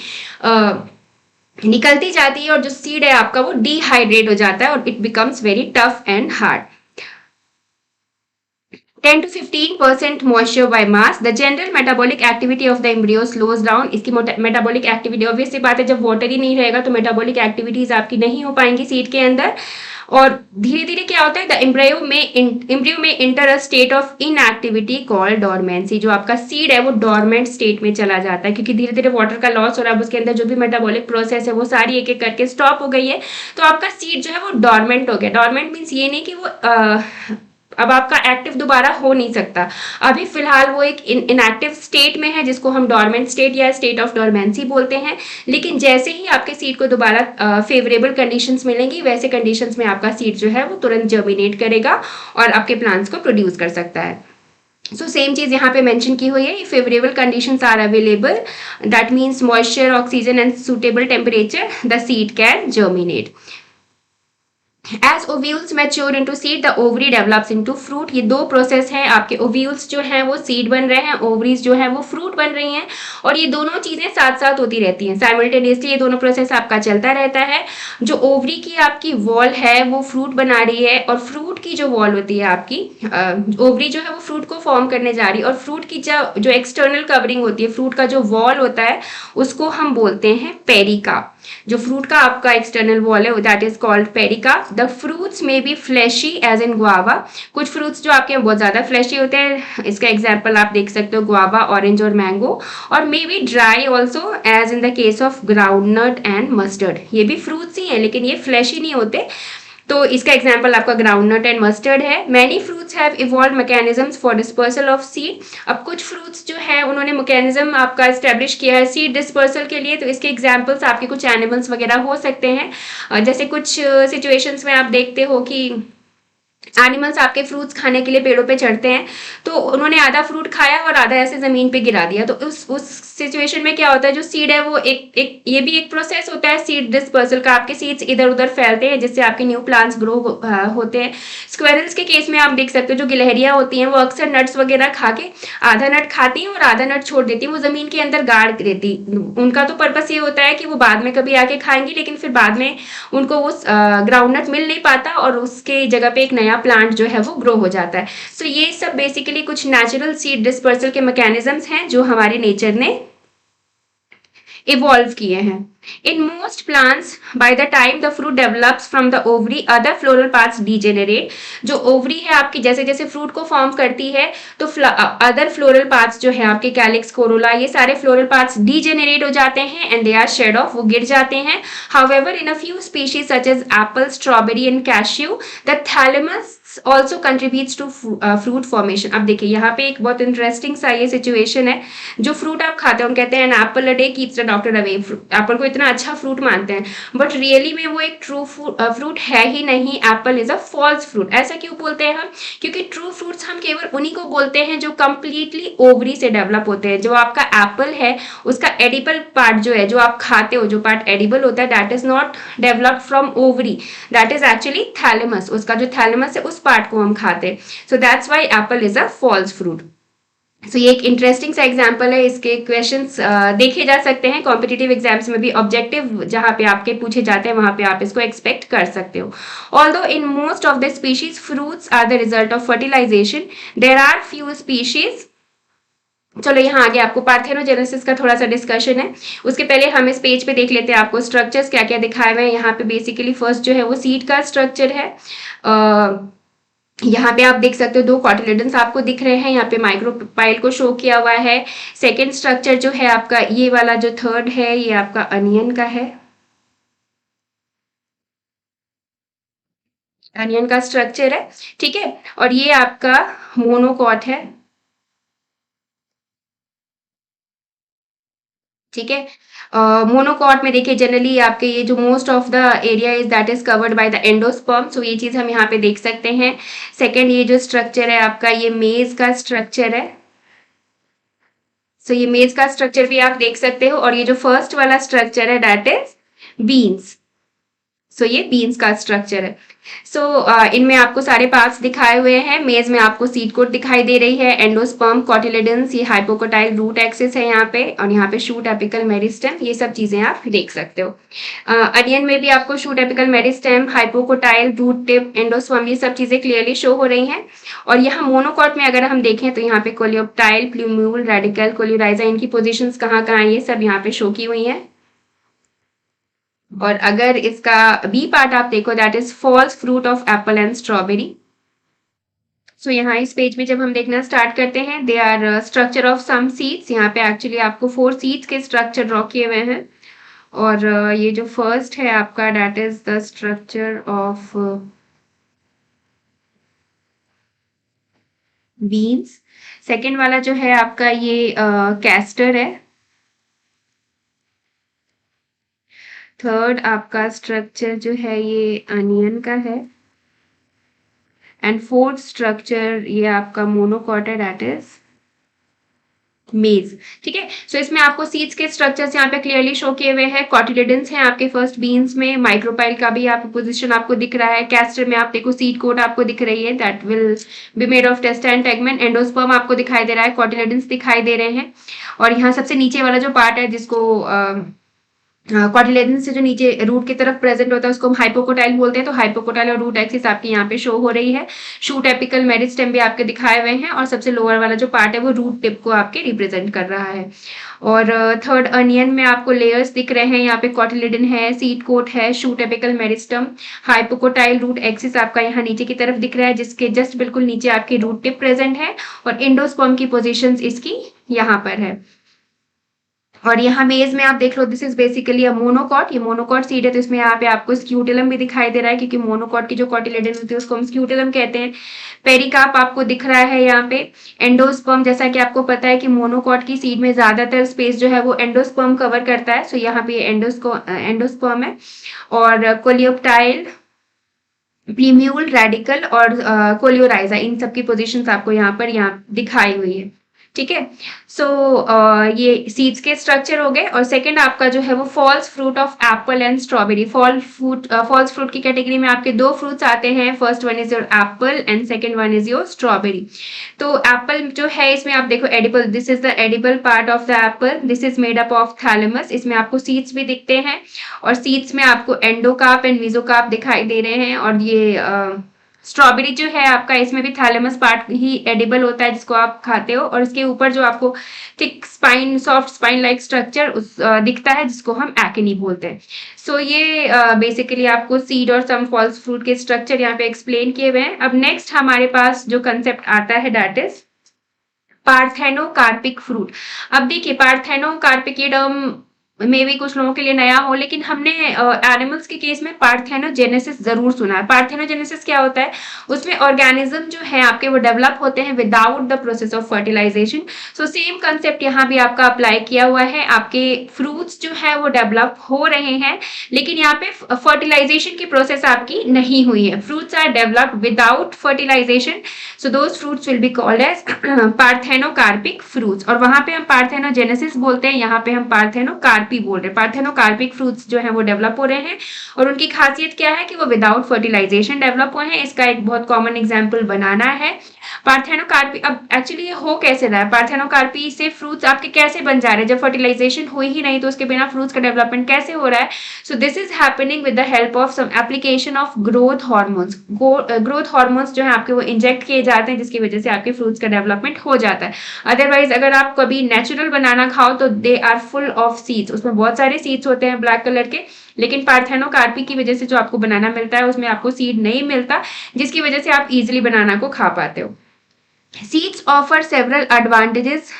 निकलती जाती है और जो सीड है आपका वो डिहाइड्रेट हो जाता है और it becomes very tough and hard. 10 to 15% moisture by mass। The general metabolic activity of the embryo slows down। इसकी मेटाबॉलिक एक्टिविटी, ऑब्वियस सी बात है, जब वाटर ही नहीं रहेगा तो मेटाबॉलिक एक्टिविटीज आपकी नहीं हो पाएंगी सीड के अंदर। और धीरे धीरे क्या होता है, द एम्ब्रियो में inter a state of inactivity called dormancy. जो आपका सीड है वो डोरमेंट स्टेट में चला जाता है क्योंकि धीरे धीरे वाटर का लॉस हो रहा है, उसके अंदर जो भी मेटाबॉलिक प्रोसेस है वो सारी एक एक करके स्टॉप हो गई है, तो आपका सीड जो है वो डोरमेंट हो गया। डोरमेंट मीन्स ये नहीं कि वो अब आपका एक्टिव दोबारा हो नहीं सकता। अभी फिलहाल वो एक इनएक्टिव स्टेट में है, जिसको हम डॉर्मेंट स्टेट या स्टेट ऑफ डॉर्मेंसी बोलते हैं। लेकिन जैसे ही आपके सीड को दोबारा फेवरेबल कंडीशंस मिलेंगी, वैसे कंडीशंस में आपका सीड जो है वो तुरंत जर्मिनेट करेगा और आपके प्लांट्स को प्रोड्यूस कर सकता है। सो सेम चीज यहाँ पे मेंशन की हुई है, favourable conditions are available, that means moisture, oxygen and suitable temperature, the seed can germinate. As ovules mature into seed, the ovary develops into fruit। ये दो प्रोसेस है, आपके ओव्यूल्स जो हैं वो सीड बन रहे हैं, ओवरीज जो है वो फ्रूट बन रही हैं, और ये दोनों चीजें साथ साथ होती रहती हैं, साइमल्टेनियसली ये दोनों प्रोसेस आपका चलता रहता है। जो ओवरी की आपकी वॉल है वो फ्रूट बना रही है, और फ्रूट की जो वॉल होती है आपकी, ओवरी जो है वो फ्रूट को फॉर्म करने जा रही है, और फ्रूट की जो एक्सटर्नल कवरिंग होती है, फ्रूट का जो वॉल होता है, उसको हम बोलते हैं पेरिका। जो फ्रूट का आपका एक्सटर्नल वॉल है that is called pericarp. The fruits में be fleshy as in guava. कुछ फ्रूट्स जो आपके बहुत ज्यादा फ्लैशी होते हैं, इसका एग्जांपल आप देख सकते हो गुआवा, ऑरेंज और मैंगो, और may be dry also as in the case of groundnut and mustard. ये भी फ्रूट्स ही हैं लेकिन ये फ्लैशी नहीं होते, तो इसका एग्जाम्पल आपका ग्राउंडनट एंड मस्टर्ड है। Many fruits have evolve mechanisms for dispersal of seed. अब कुछ फ्रूट्स जो है उन्होंने मैकेनिज्म आपका एस्टेब्लिश किया है सीड डिस्पर्सल के लिए, तो इसके एग्जाम्पल्स आपके कुछ एनिमल्स वगैरह हो सकते हैं। जैसे कुछ सिचुएशंस में आप देखते हो कि एनिमल्स आपके फ्रूट्स खाने के लिए पेड़ों पे चढ़ते हैं, तो उन्होंने आधा फ्रूट खाया और आधा ऐसे जमीन पे गिरा दिया, तो उस सिचुएशन में क्या होता है, जो सीड है वो एक ये भी एक प्रोसेस होता है सीड डिस्पर्सल का। आपके सीड्स इधर उधर फैलते हैं जिससे आपके न्यू प्लांट्स ग्रो होते हैं। स्क्वेरल्स के केस में आप देख सकते हो, जो गिलहरियां होती हैं वो अक्सर नट्स वगैरह खा के आधा नट खाती हैं और आधा नट छोड़ देती हैं, वो जमीन के अंदर गाड़ देती। उनका तो पर्पस ये होता है कि वो बाद में कभी आके खाएंगी, लेकिन फिर बाद में उनको वो ग्राउंड नट मिल नहीं पाता और उसके जगह पे एक नया प्लांट जो है वो ग्रो हो जाता है। सो ये सब बेसिकली कुछ नेचुरल सीड डिस्पर्सल के मैकेनिज्म्स हैं जो हमारे नेचर ने इवॉल्व किए हैं। In most plants, by the time the fruit develops from the ovary, other floral parts degenerate। जो ओवरी है आपकी जैसे जैसे फ्रूट को फॉर्म करती है, तो अदर फ्लोरल पार्ट्स जो है आपके कैलिक्स, कोरोला, ये सारे फ्लोरल पार्ट्स डीजेनरेट हो जाते हैं and they are shed off, वो गिर जाते हैं। However, in a few species such as apple, strawberry and cashew, the thalamus also contributes to fruit formation। अब देखिए यहाँ पे एक बहुत इंटरेस्टिंग सा ये सिचुएशन है, जो फ्रूट आप खाते हो, हम कहते हैं an apple a day keeps the doctor away. Apple को इतना अच्छा फ्रूट मानते हैं, बट रियली में वो एक ट्रू फ्रूट है ही नहीं। Apple is a false fruit. ऐसा क्यों बोलते हैं हम? क्योंकि ट्रू फ्रूट्स हम केवल उन्हीं को बोलते हैं जो कंप्लीटली ओवरी से डेवलप होते हैं। जो आपका एप्पल है उसका एडिबल पार्ट जो है, जो आप खाते हो, जो पार्ट एडिबल होता है, that is not developed from ovary, that is actually thalamus. उसका जो थैलेमस है उस पार्ट को हम खाते हैं। So that's why apple is a false fruit. So ये एक इंटरेस्टिंग सा एग्जाम्पल है। इसके क्वेश्चंस देखे जा सकते हैं कॉम्पिटिटिव एग्जाम्स में भी, ऑब्जेक्टिव जहां पे आपके पूछे जाते हैं वहां पे आप इसको एक्सपेक्ट कर सकते हो। Although in most of the species fruits are the result of fertilisation, there are few species. चलो यहाँ आगे आपको पार्थेनोजेनेसिस का थोड़ा सा डिस्कशन है, उसके पहले हम इस पेज पे देख लेते हैं आपको स्ट्रक्चर्स क्या क्या दिखाए हुए हैं। यहाँ पे बेसिकली फर्स्ट जो है वो सीड का स्ट्रक्चर है। यहाँ पे आप देख सकते हो दो कॉटिलेडन्स आपको दिख रहे हैं, यहाँ पे माइक्रोपाइल को शो किया हुआ है। सेकेंड स्ट्रक्चर जो है आपका ये वाला जो थर्ड है ये आपका अनियन का है, अनियन का स्ट्रक्चर है, ठीक है। और ये आपका मोनोकॉट है, ठीक है। मोनोकॉट में देखिए जनरली आपके ये जो most of the area is that is covered by the endosperm, so ये चीज हम यहाँ पे देख सकते हैं। सेकेंड ये जो स्ट्रक्चर है आपका ये मेज का स्ट्रक्चर है, सो ये मेज का स्ट्रक्चर भी आप देख सकते हो। और ये जो फर्स्ट वाला स्ट्रक्चर है दैट इज बीन्स, सो ये बीन्स का स्ट्रक्चर है। सो इनमें आपको सारे पार्ट्स दिखाए हुए हैं। मेज में आपको सीड कोट दिखाई दे रही है, एंडोस्पर्म, कॉटिलेडन्स, ये हाइपोकोटाइल रूट एक्सिस है यहाँ पे, और यहाँ पे शूट एपिकल मेरिस्टेम, ये सब चीजें आप देख सकते हो। अनियन में भी आपको shoot apical meristem, hypocotyl root tip, endosperm, ये सब चीजें क्लियरली शो हो रही हैं। और यहाँ मोनोकॉट में अगर हम देखें तो यहाँ पे कोलियोप्टाइल, प्लूम्यूल, रेडिकल, कोल्यूराइजा, इनकी पोजिशंस कहाँ कहाँ ये सब यहाँ पे शो की हुई हैं। और अगर इसका बी पार्ट आप देखो that is false fruit of apple and strawberry. So यहाँ इस पेज में जब हम देखना स्टार्ट करते हैं, they are structure of some seeds. यहाँ पे एक्चुअली आपको 4 सीड्स के स्ट्रक्चर ड्रॉ किए हुए हैं। और ये जो फर्स्ट है आपका that is the structure of beans. Second वाला जो है आपका ये कैस्टर है। थर्ड आपका स्ट्रक्चर जो है ये अनियन का है। एंड फोर्थ स्ट्रक्चर ये आपका मोनोकॉटा दैट इज मेज। ठीक है, सो इसमें आपको सीड्स के स्ट्रक्चर्स यहाँ पे क्लियरली शो किए हुए हैं। कॉटिलेडन्स हैं आपके फर्स्ट बीन्स में, माइक्रोपाइल का भी आपको पोजीशन आपको दिख रहा है। कैस्टर में आप देखो सीड कोट आपको दिख रही है, that will be made of टेस्टा and tegmen. Endosperm आपको दिखाई दे रहा है, कॉटिलेडन्स दिखाई दे रहे हैं। और यहाँ सबसे नीचे वाला जो पार्ट है जिसको कॉटिलेडन से जो नीचे रूट की तरफ प्रेजेंट होता है उसको हम हाइपोकोटाइल बोलते हैं। तो हाइपोकोटाइल और रूट एक्सिस आपकी यहाँ पे शो हो रही है। शूट एपिकल मेरिस्टेम भी आपके दिखाए हुए हैं और सबसे लोअर वाला जो पार्ट है वो रूट टिप को आपके रिप्रेजेंट कर रहा है। और थर्ड अनियन में आपको लेयर्स दिख रहे हैं, यहाँ पे कॉटिलेडन है, सीड कोट है, shoot apical meristem, hypocotyl, root axis आपका यहाँ नीचे की तरफ दिख रहा है जिसके जस्ट बिल्कुल नीचे आपकी रूट टिप प्रेजेंट है। और एंडोस्पर्म की पोजिशन इसकी यहाँ पर है। और यहाँ मेज में आप देख लो, this is basically a monocot. ये मोनोकॉट सीड है, तो इसमें यहाँ पे आपको स्क्यूटेलम भी दिखाई दे रहा है क्योंकि मोनोकॉट की जो कॉटिलेडन होती है उसको हम स्क्यूटेलम कहते हैं। पेरिकार्प आपको दिख रहा है यहाँ पे। एंडोस्पर्म, जैसा कि आपको पता है कि मोनोकॉट की सीड में ज्यादातर स्पेस जो है वो एंडोस्पर्म कवर करता है, सो यहाँ पे एंडोस्पर्म है। और कोलियोप्टाइल, प्रीम्यूल, रेडिकल और कोलियोराइजा, इन सब की पोजिशन आपको यहाँ दिखाई हुई है। ठीक है, सो ये सीड्स के स्ट्रक्चर हो गए। और सेकंड आपका जो है वो false fruit of apple and strawberry. False fruit की कैटेगरी में आपके दो फ्रूट्स आते हैं, first one is your apple and second one is your strawberry. तो एप्पल जो है इसमें आप देखो edible, this is the edible part of the apple, this is made up of thalamus. इसमें आपको सीड्स भी दिखते हैं और सीड्स में आपको एंडोकार्प एंड मीजोकार्प दिखाई दे रहे हैं। और ये स्ट्रॉबेरी जो है आपका, इसमें भी थैलेमस पार्ट ही एडिबल होता है जिसको आप खाते हो। और इसके ऊपर जो आपको thick spine, soft spine like structure दिखता है जिसको हम एक्नी बोलते हैं। सो ये बेसिकली आपको सीड और सम फॉल्स फ्रूट के स्ट्रक्चर यहाँ पे एक्सप्लेन किए हुए हैं। अब नेक्स्ट हमारे पास जो कंसेप्ट आता है दैट इज पार्थेनोकार्पिक फ्रूट। अब देखिए पार्थेनोकार्पिक ये टर्म मे भी कुछ लोगों के लिए नया हो, लेकिन हमने एनिमल्स के केस में पार्थेनोजेनेसिस जरूर सुना है। पार्थेनोजेनेसिस क्या होता है, उसमें ऑर्गेनिज्म जो है आपके वो डेवलप होते हैं without the process of fertilisation. So same concept यहाँ भी आपका अप्लाई किया हुआ है। आपके फ्रूट्स जो है वो डेवलप हो रहे हैं लेकिन यहाँ पे फर्टिलाइजेशन की प्रोसेस आपकी नहीं हुई है। Fruits are developed without fertilisation, so those fruits will be called as parthenocarpic fruits. और वहां पे हम पार्थेनोजेनेसिस बोलते हैं, यहाँ पे हम पार्थेनोकार्पी बोल रहे हैं। पार्थेनोकार्पिक फ्रूट्स जो है वो डेवलप हो रहे हैं और उनकी खासियत क्या है कि वो विदाउट फर्टिलाइजेशन डेवलप हुए हैं। इसका एक बहुत कॉमन एग्जांपल बनाना है पार्थेनोकार्पी। अब एक्चुअली ये हो कैसे रहा है, पार्थेनोकार्पी से फ्रूट्स आपके कैसे बन जा रहे हैं जब फर्टिलाइजेशन हुई ही नहीं, तो उसके बिना फ्रूट्स का डेवलपमेंट कैसे हो रहा है। So this is happening with the help of some application of growth hormones. Growth hormones जो है आपके वो इंजेक्ट किए जाते हैं जिसकी वजह से आपके फ्रूट्स का डेवलपमेंट हो जाता है। अदरवाइज अगर आप कभी नेचुरल बनाना खाओ तो they are full of seeds, उसमें बहुत सारे सीड्स होते हैं ब्लैक कलर के, लेकिन पार्थेनोकार्पी की वजह से जो आपको बनाना मिलता है उसमें आपको सीड नहीं मिलता, जिसकी वजह से आप इजिली बनाना को खा पाते हो। Seeds offer several advantages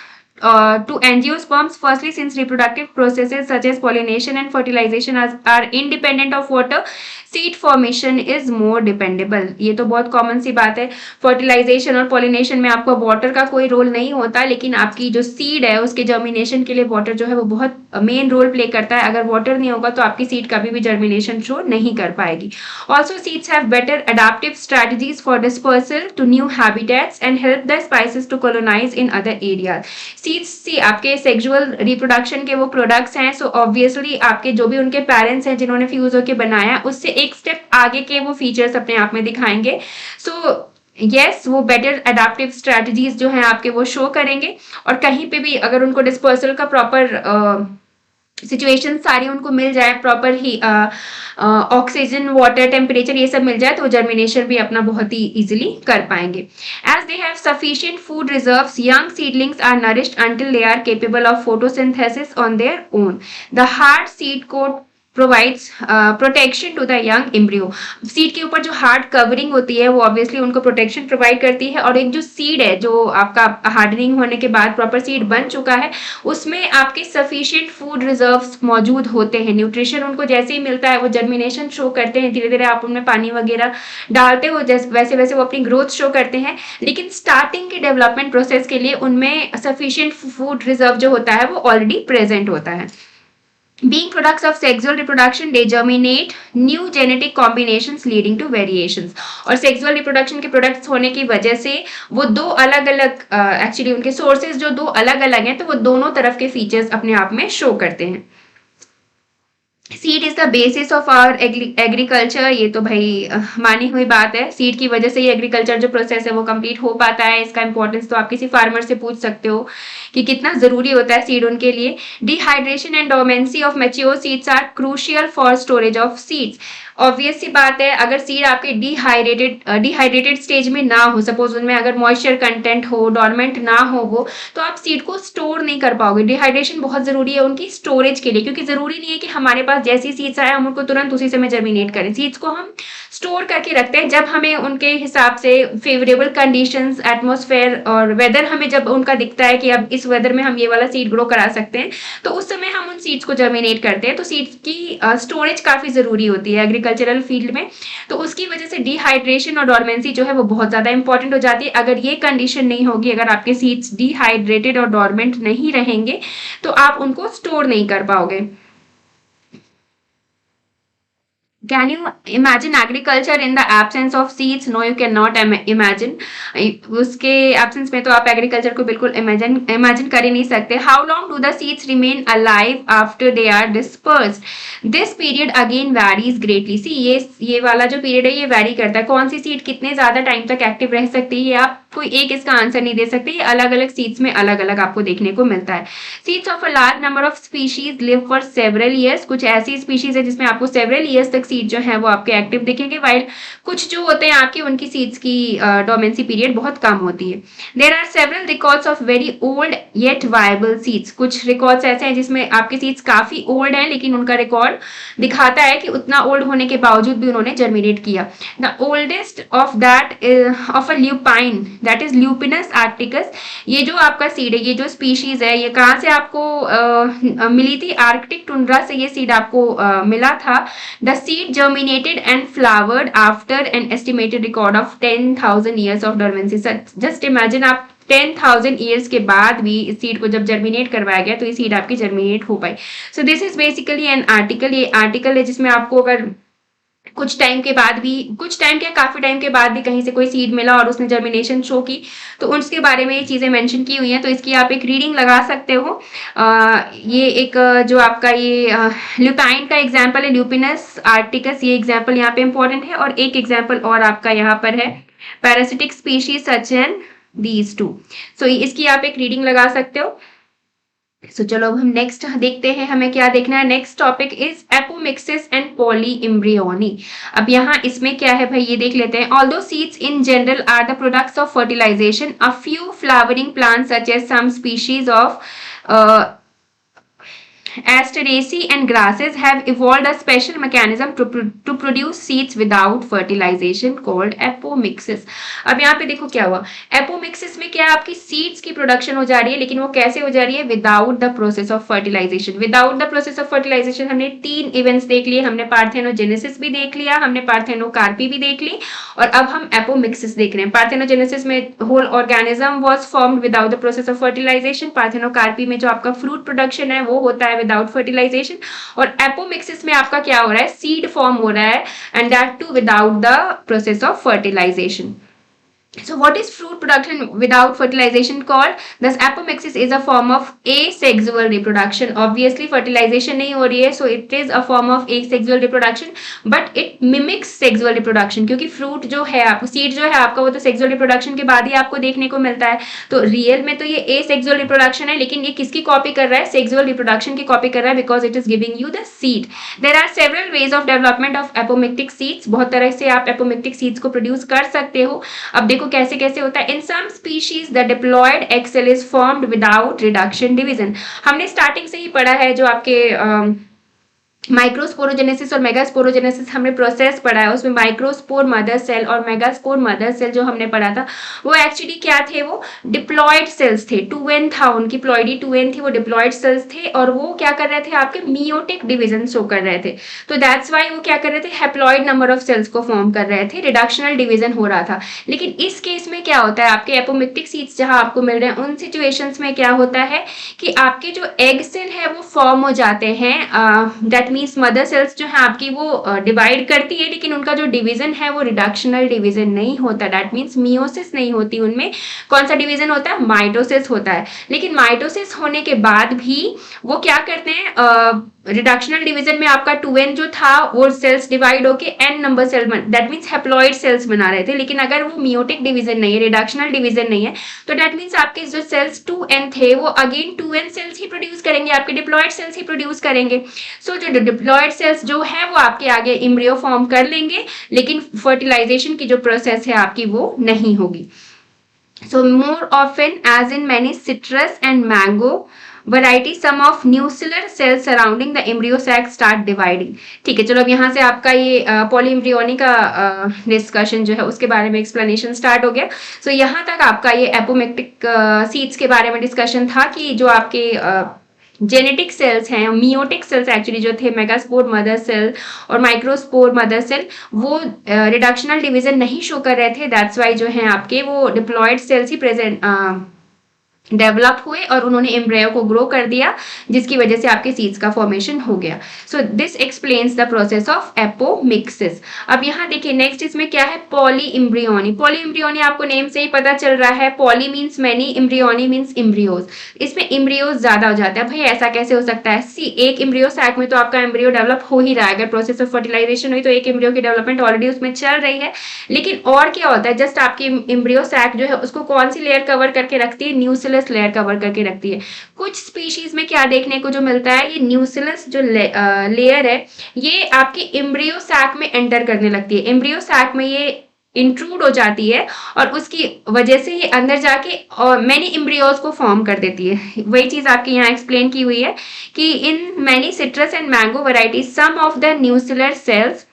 to angiosperms. Firstly, since reproductive processes such as pollination and fertilization are independent of water, seed formation is more dependable. ये तो बहुत कॉमन सी बात है। फर्टिलाइजेशन और पॉलिनेशन में आपको वाटर का कोई रोल नहीं होता, लेकिन आपकी जो सीड है उसके जर्मिनेशन के लिए वाटर जो है वो बहुत मेन रोल प्ले करता है। अगर वाटर नहीं होगा तो आपकी सीड कभी भी जर्मिनेशन शो नहीं कर पाएगी। Also seeds have better adaptive strategies for dispersal to new habitats and help the species to colonise in other areas. Seeds सी आपके सेक्सुअल रिप्रोडक्शन के वो प्रोडक्ट्स हैं, सो ऑब्वियसली आपके जो भी उनके पेरेंट्स हैं जिन्होंने फ्यूज होकर बनाया उससे एक स्टेप आगे के वो फीचर्स अपने आप में दिखाएंगे। सो यस, वो बेटर अडेप्टिव स्ट्रेटजीज जो हैं आपके वो शो करेंगे। और कहीं पे भी अगर उनको डिस्पर्सल का प्रॉपर सिचुएशन सारी उनको मिल जाए, प्रॉपर ही ऑक्सीजन, वाटर, टेम्परेचर ये सब मिल जाए तो जर्मिनेशन भी अपना बहुत ही इजीली कर पाएंगे। As they have sufficient food reserves, young seedlings are nourished until they are capable of photosynthesis on their own. The hard seed coat provides protection to the young embryo. Seed के ऊपर जो hard covering होती है वो obviously उनको protection provide करती है, और एक जो सीड है जो आपका हार्डनिंग होने के बाद प्रॉपर सीड बन चुका है उसमें आपके सफिशिएंट फूड रिजर्व्स मौजूद होते हैं। न्यूट्रिशन उनको जैसे ही मिलता है वो जर्मिनेशन शो करते हैं, धीरे धीरे आप उनमें पानी वगैरह डालते हो जैसे वैसे वैसे वो अपनी ग्रोथ शो करते हैं, लेकिन स्टार्टिंग के डेवलपमेंट प्रोसेस के लिए उनमें सफिशिएंट फूड रिजर्व जो होता है वो ऑलरेडी प्रेजेंट होता है। Being products of sexual reproduction, they germinate new genetic combinations leading to variations. और sexual reproduction के products होने की वजह से वो दो अलग अलग एक्चुअली उनके sources जो दो अलग अलग हैं तो वो दोनों तरफ के features अपने आप में show करते हैं। Seed is the basis of our agriculture, ये तो भाई मानी हुई बात है। सीड की वजह से ही एग्रीकल्चर जो प्रोसेस है वो कंप्लीट हो पाता है। इसका इंपॉर्टेंस तो आप किसी फार्मर से पूछ सकते हो कि कितना जरूरी होता है सीड उनके लिए। Dehydration and dormancy of mature seeds are crucial for storage of seeds. Obvious सी बात है, अगर सीड आपके डिहाइड्रेटेड स्टेज में ना हो, सपोज उनमें अगर मॉइस्चर कंटेंट हो, डॉर्मेंट ना हो वो, तो आप सीड को स्टोर नहीं कर पाओगे। डिहाइड्रेशन बहुत जरूरी है उनकी स्टोरेज के लिए, क्योंकि जरूरी नहीं है कि हमारे पास जैसी सीड्स आए हम उनको तुरंत उसी समय जर्मिनेट करें। सीड्स को हम स्टोर करके रखते हैं, जब हमें उनके हिसाब से फेवरेबल कंडीशंस, एटमॉस्फेयर और वेदर हमें जब उनका दिखता है कि अब इस वेदर में हम ये वाला सीड ग्रो करा सकते हैं, तो उस समय हम उन सीड्स को जर्मिनेट करते हैं। तो सीड्स की स्टोरेज काफी जरूरी होती है एग्रीकल्चरल फील्ड में, तो उसकी वजह से डिहाइड्रेशन और डोरमेंसी जो है वो बहुत ज्यादा इंपॉर्टेंट हो जाती है। अगर ये कंडीशन नहीं होगी, अगर आपके सीड्स डिहाइड्रेटेड और डोरमेंट नहीं रहेंगे तो आप उनको स्टोर नहीं कर पाओगे। Can you imagine agriculture in the absence of seeds? No, you cannot imagine. उसके absence में तो आप agriculture को बिल्कुल imagine कर ही नहीं सकते। How long do the seeds remain alive after they are dispersed? This period again varies greatly. See, ये वाला जो period है ये vary करता है। कौन सी seed कितने ज्यादा time तक active रह सकती है, आप कोई एक इसका आंसर नहीं दे सकते। ये अलग अलग सीड्स में अलग अलग आपको देखने को मिलता है। Seeds of a large number of species live for several years. कुछ ऐसी स्पीशीज है जिसमें आपको सेवरल ईयर्स तक सीड जो है वो आपके एक्टिव दिखेंगे, वाइल कुछ जो होते हैं आपके उनकी सीड्स की डोमेंसी पीरियड बहुत कम होती है। There are several records of very old yet viable seeds. कुछ रिकॉर्ड्स ऐसे हैं जिसमें आपके सीड्स काफी ओल्ड हैं लेकिन उनका रिकॉर्ड दिखाता है कि उतना ओल्ड होने के बावजूद भी उन्होंने जर्मिनेट किया। The oldest of that of a lupine, that is Lupinus arcticus. ये जो आपका सीड है, ये जो स्पीशीज है, ये कहाँ से आपको मिली थी? आर्कटिक टुंड्रा से ये सीड आपको मिला था। The seed germinated and flowered after an estimated record of 10,000 years of dormancy. Just imagine आप 10,000 ईयर्स के बाद भी इस सीड को जब जर्मिनेट करवाया गया तो ये सीड आपकी जर्मिनेट हो पाई। So this is basically an article. ये आर्टिकल है जिसमें आपको अगर कुछ टाइम के बाद भी, कुछ टाइम क्या काफी टाइम के बाद भी कहीं से कोई सीड मिला और उसने जर्मिनेशन शो की तो उसके बारे में ये चीजें मेंशन की हुई हैं, तो इसकी आप एक रीडिंग लगा सकते हो। ये एक जो आपका ये ल्यूपाइन का एग्जाम्पल है, ल्यूपिनस आर्क्टिकस, ये एग्जाम्पल यहाँ पे इंपॉर्टेंट है। और एक एग्जाम्पल और आपका यहाँ पर है parasitic species such and these two. So इसकी आप एक रीडिंग लगा सकते हो। सो चलो अब हम नेक्स्ट देखते हैं, हमें क्या देखना है। Next topic is apomixis and polyembryony. अब यहाँ इसमें क्या है भाई ये देख लेते हैं। Although seeds in general are the products of fertilisation, a few flowering plants such as some species of Asteraceae and grasses have evolved a special mechanism to produce seeds without fertilization called apomixis. अब यहाँ पे देखो क्या हुआ, apomixis में क्या आपकी seeds की production हो जा रही है, लेकिन वो कैसे हो जा रही है? Without the process of fertilization. Without the process of fertilization हमने 3 events देख लिए, हमने parthenogenesis भी देख लिया, हमने parthenocarpy भी देख ली, और अब हम apomixis देख रहे हैं। parthenogenesis में whole organism was formed without the process of fertilization. parthenocarpy में जो आपका fruit production है वो होता है विदाउट फर्टिलाइजेशन, और एपोमिक्सिस में आपका क्या हो रहा है? सीड फॉर्म हो रहा है, and that too without the process of fertilisation. So what is fruit production without fertilization called? Thus apomixis is a form of asexual reproduction. Obviously fertilization नहीं हो रही है, so it is a form of asexual reproduction, but it mimics sexual reproduction, क्योंकि fruit जो है आपको, seed जो है आपका, वो तो sexual reproduction के बाद ही आपको देखने को मिलता है। तो रियल में तो ये asexual reproduction है, लेकिन ये किसकी कॉपी कर रहा है? sexual reproduction की कॉपी कर रहा है, because it is giving you the seed. There are several ways of development of apomictic seeds. बहुत तरह से आप apomictic seeds को प्रोड्यूस कर सकते हो। अब देखो कैसे कैसे होता है। In some species the diploid egg cell is formed without reduction division. हमने स्टार्टिंग से ही पढ़ा है, जो आपके माइक्रोस्पोरोजेनेसिस और मेगास्पोरोजेनेसिस हमने प्रोसेस पढ़ा है, उसमें माइक्रोस्पोर मदर सेल और मेगास्पोर मदर सेल जो हमने पढ़ा था वो एक्चुअली क्या थे, वो डिप्लॉयड सेल्स थे। 2n था, उनकी प्लॉइडी 2n थी, वो डिप्लॉयड सेल्स थे और वो क्या कर रहे थे, आपके मियोटिक डिवीजन शो कर रहे थे। तो दैट्स वाई वो क्या कर रहे थे, हैप्लॉइड नंबर ऑफ सेल्स को फॉर्म कर रहे थे, रिडक्शनल डिवीजन हो रहा था। लेकिन इस केस में क्या होता है, आपके एपोमिक्टिक सीड्स जहां आपको मिल रहे हैं उन सिचुएशंस में क्या होता है कि आपके जो एग सेल है वो फॉर्म हो जाते हैं। दैट मीन्स मदर सेल्स जो है आपकी वो डिवाइड करती है, लेकिन उनका जो डिवीजन है वो रिडक्शनल डिवीजन नहीं होता। दैट मीन्स मियोसिस नहीं होती उनमें। कौन सा डिवीजन होता है, माइटोसिस होता है। लेकिन माइटोसिस होने के बाद भी वो क्या करते हैं, रिडक्शनल डिवीजन में आपका 2n जो था वो सेल्स डिवाइड होके n number cell that means haploid cells बना रहे थे। लेकिन अगर वो मियोटिक डिवीजन नहीं है, रिडक्शनल डिवीजन नहीं है, तो दैट मीन्स आपके जो सेल्स 2n थे वो अगेन 2n सेल्स ही प्रोड्यूस करेंगे, आपके डिप्लॉयड सेल्स ही प्रोड्यूस करेंगे। सो जो डिप्लॉयड सेल्स जो है वो आपके आगे इम्ब्रियो फॉर्म कर लेंगे, लेकिन फर्टिलाइजेशन की जो प्रोसेस है आपकी वो नहीं होगी। So more often, as in many citrus and mango variety, some of nuclear cells surrounding the embryo sac start dividing। ठीक है, चलो अब यहाँ से आपका ये पॉलीएम्ब्रियोनी का डिस्कशन जो है उसके बारे में एक्सप्लेनेशन स्टार्ट हो गया। सो यहाँ तक आपका ये एपोमेक्टिक सीड्स के बारे में डिस्कशन था कि जो आपके जेनेटिक सेल्स हैं, मियोटिक सेल्स एक्चुअली जो थे, मेगास्पोर मदर सेल और माइक्रोस्पोर मदर सेल, वो रिडक्शनल डिवीजन नहीं शो कर रहे थे। दैट्स वाई जो है आपके वो डिप्लॉयड सेल्स ही प्रेजेंट डेवलप हुए और उन्होंने एम्ब्रियो को ग्रो कर दिया, जिसकी वजह से आपके सीड्स का फॉर्मेशन हो गया। So this explains the process of apomixis. अब यहाँ देखिए नेक्स्ट इसमें क्या है, पॉली एम्ब्रियोनी। पॉली एम्ब्रियोनी आपको नेम से ही पता चल रहा है, poly means many, embryony means embryos. इसमें एम्ब्रियोज ज्यादा हो जाते हैं। भाई ऐसा कैसे हो सकता है, सी एक एम्ब्रियो सैक में तो आपका एम्ब्रियो डेवलप हो ही रहा है। अगर प्रोसेस ऑफ फर्टिलाइजेशन हुई तो एक एम्ब्रियो की डेवलपमेंट ऑलरेडी उसमें चल रही है। लेकिन और क्या होता है, जस्ट आपकी एम्ब्रियो सैक जो है उसको कौन सी लेयर कवर करके रखती है, न्यूक्लियस लेयर कवर करके रखती है। कुछ स्पीशीज में क्या देखने को जो मिलता है, ये न्यूक्लियस जो लेयर है ये आपके एम्ब्रियो सैक में एंटर करने लगती है। एम्ब्रियो सैक में ये इंट्रूड हो जाती है और उसकी वजह से ये अंदर जाके और मैनी एम्ब्रियोज को फॉर्म कर देती है। वही चीज आपके यहाँ एक्सप्लेन की हुई है कि in many citrus and mango varieties some of the nuclear cells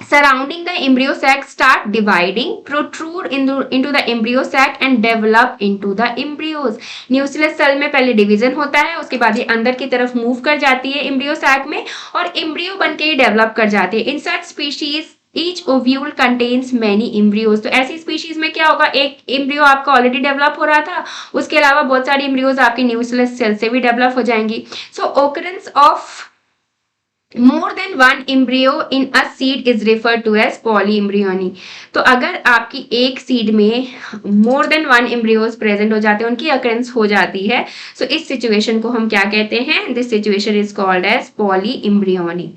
surrounding the embryo sac start dividing, protrude into the embryo sac and develop into the embryos। Nucleus cell में पहले डिवीजन होता है, उसके बाद ये अंदर की तरफ मूव कर जाती है एम्ब्रियो सैक में और एम्ब्रियो बनके ही डेवलप कर जाती है। In such species each ovule contains many embryos. तो ऐसी स्पीशीज में क्या होगा, एक एम्ब्रियो आपका ऑलरेडी डेवलप हो रहा था, उसके अलावा बहुत सारी एम्ब्रियोज आपकी न्यूक्लियस सेल से भी डेवलप हो जाएंगी। So occurrence of more than one embryo in a seed is referred to as polyembryony। तो अगर आपकी एक सीड में more than one embryos present हो जाते हैं, उनकी occurrence हो जाती है, so इस situation को हम क्या कहते हैं, this situation is called as polyembryony।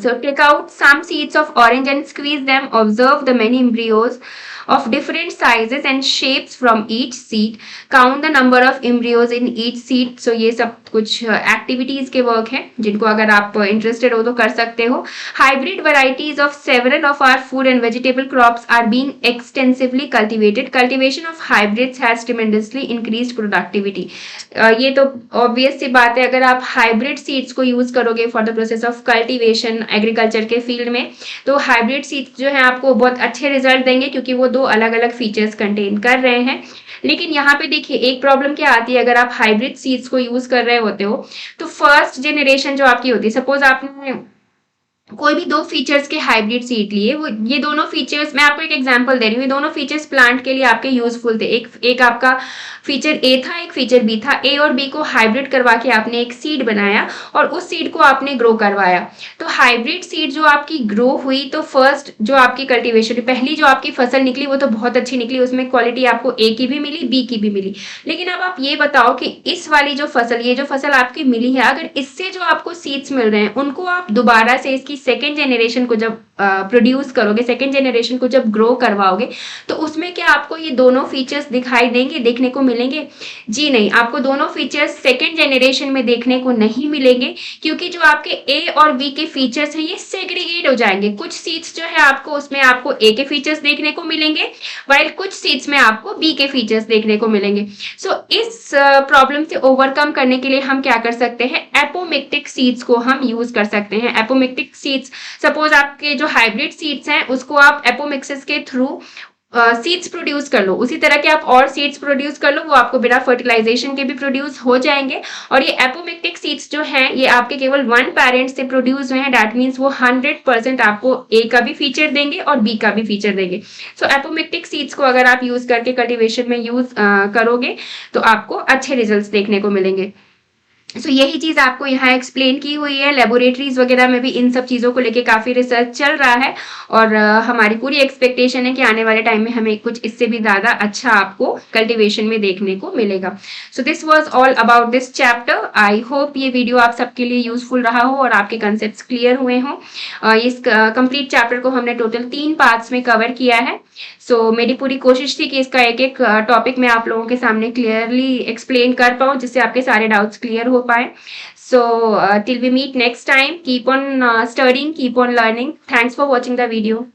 So take out some seeds of orange and squeeze them. Observe the many embryos of different sizes and shapes from each seed. Count the number of embryos in each seed. So ये सब कुछ activities के work है जिनको अगर आप interested हो तो कर सकते हो। Hybrid varieties of several of our food and vegetable crops are being extensively cultivated. Cultivation of hybrids has tremendously increased productivity. ये तो ऑब्वियस सी बात है, अगर आप हाइब्रिड सीड्स को यूज करोगे for the process of cultivation agriculture के फील्ड में, तो हाइब्रिड सीड्स जो है आपको बहुत अच्छे रिजल्ट देंगे क्योंकि वो दो अलग अलग फीचर्स कंटेन कर रहे हैं। लेकिन यहाँ पे देखिए एक प्रॉब्लम क्या आती है, अगर आप हाइब्रिड सीड्स को यूज कर रहे होते हो तो फर्स्ट जेनरेशन जो आपकी होती है, सपोज आपने कोई भी दो फीचर्स के हाइब्रिड सीड लिए, वो ये दोनों फीचर्स, मैं आपको एक एग्जांपल दे रही हूँ, ये दोनों फीचर्स प्लांट के लिए आपके यूजफुल थे। एक आपका फीचर ए था, एक फीचर बी था। ए और बी को हाइब्रिड करवा के आपने एक सीड बनाया और उस सीड को आपने ग्रो करवाया। तो हाइब्रिड सीड जो आपकी ग्रो हुई, तो फर्स्ट जो आपकी कल्टीवेशन, पहली जो आपकी फसल निकली वो तो बहुत अच्छी निकली, उसमें क्वालिटी आपको ए की भी मिली, बी की भी मिली। लेकिन अब आप ये बताओ कि इस वाली जो फसल, ये जो फसल आपकी मिली है, अगर इससे जो आपको सीड्स मिल रहे हैं उनको आप दोबारा से इसकी सेकेंड जेनरेशन को जब प्रोड्यूस करोगे, सेकेंड जेनरेशन को जब ग्रो करवाओगे, तो उसमें क्या आपको ये दोनों फीचर्स दिखाई देंगे, देखने को मिलेंगे? जी नहीं, आपको दोनों फीचर्स सेकेंड जेनरेशन में देखने को नहीं मिलेंगे, क्योंकि जो आपके ए और बी के फीचर्स हैं ये सेग्रीगेट हो जाएंगे। कुछ सीड्स जो है आपको उसमें आपको ए के फीचर्स देखने को मिलेंगे, वाइल कुछ सीड्स में आपको बी के फीचर्स देखने को मिलेंगे। सो इस प्रॉब्लम से ओवरकम करने के लिए हम क्या कर सकते हैं, एपोमिक्टिक सीड्स को हम यूज कर सकते हैं। एपोमिक्टिक सीड्स, सपोज आपके जो हाइब्रिड सीड्स हैं उसको आप एपोमिक्सिस के थ्रू सीड्स प्रोड्यूस कर लो, उसी तरह के आप और सीड्स प्रोड्यूस कर लो, वो आपको बिना फर्टिलाइजेशन के भी प्रोड्यूस हो जाएंगे। और ये एपोमिक्टिक सीड्स जो हैं ये आपके केवल वन पेरेंट से प्रोड्यूस हुए हैं, दैट मीन्स वो 100% आपको ए का भी फीचर देंगे और बी का भी फीचर देंगे। सो एपोमिक्टिक सीड्स को अगर आप यूज करके कल्टिवेशन में यूज करोगे तो आपको अच्छे रिजल्ट्स देखने को मिलेंगे। यही चीज आपको यहाँ एक्सप्लेन की हुई है। लेबोरेटरीज वगैरह में भी इन सब चीजों को लेके काफी रिसर्च चल रहा है, और हमारी पूरी एक्सपेक्टेशन है कि आने वाले टाइम में हमें कुछ इससे भी ज्यादा अच्छा आपको कल्टीवेशन में देखने को मिलेगा। So this was all about this chapter. I hope ये वीडियो आप सबके लिए यूजफुल रहा हो और आपके कंसेप्ट क्लियर हुए हों। इस कंप्लीट चैप्टर को हमने टोटल 3 पार्ट्स में कवर किया है। मेरी पूरी कोशिश थी कि इसका एक एक टॉपिक मैं आप लोगों के सामने क्लियरली एक्सप्लेन कर पाऊँ, जिससे आपके सारे डाउट्स क्लियर हो पाए। Till we meet next time, keep on studying, keep on learning. Thanks for watching the video.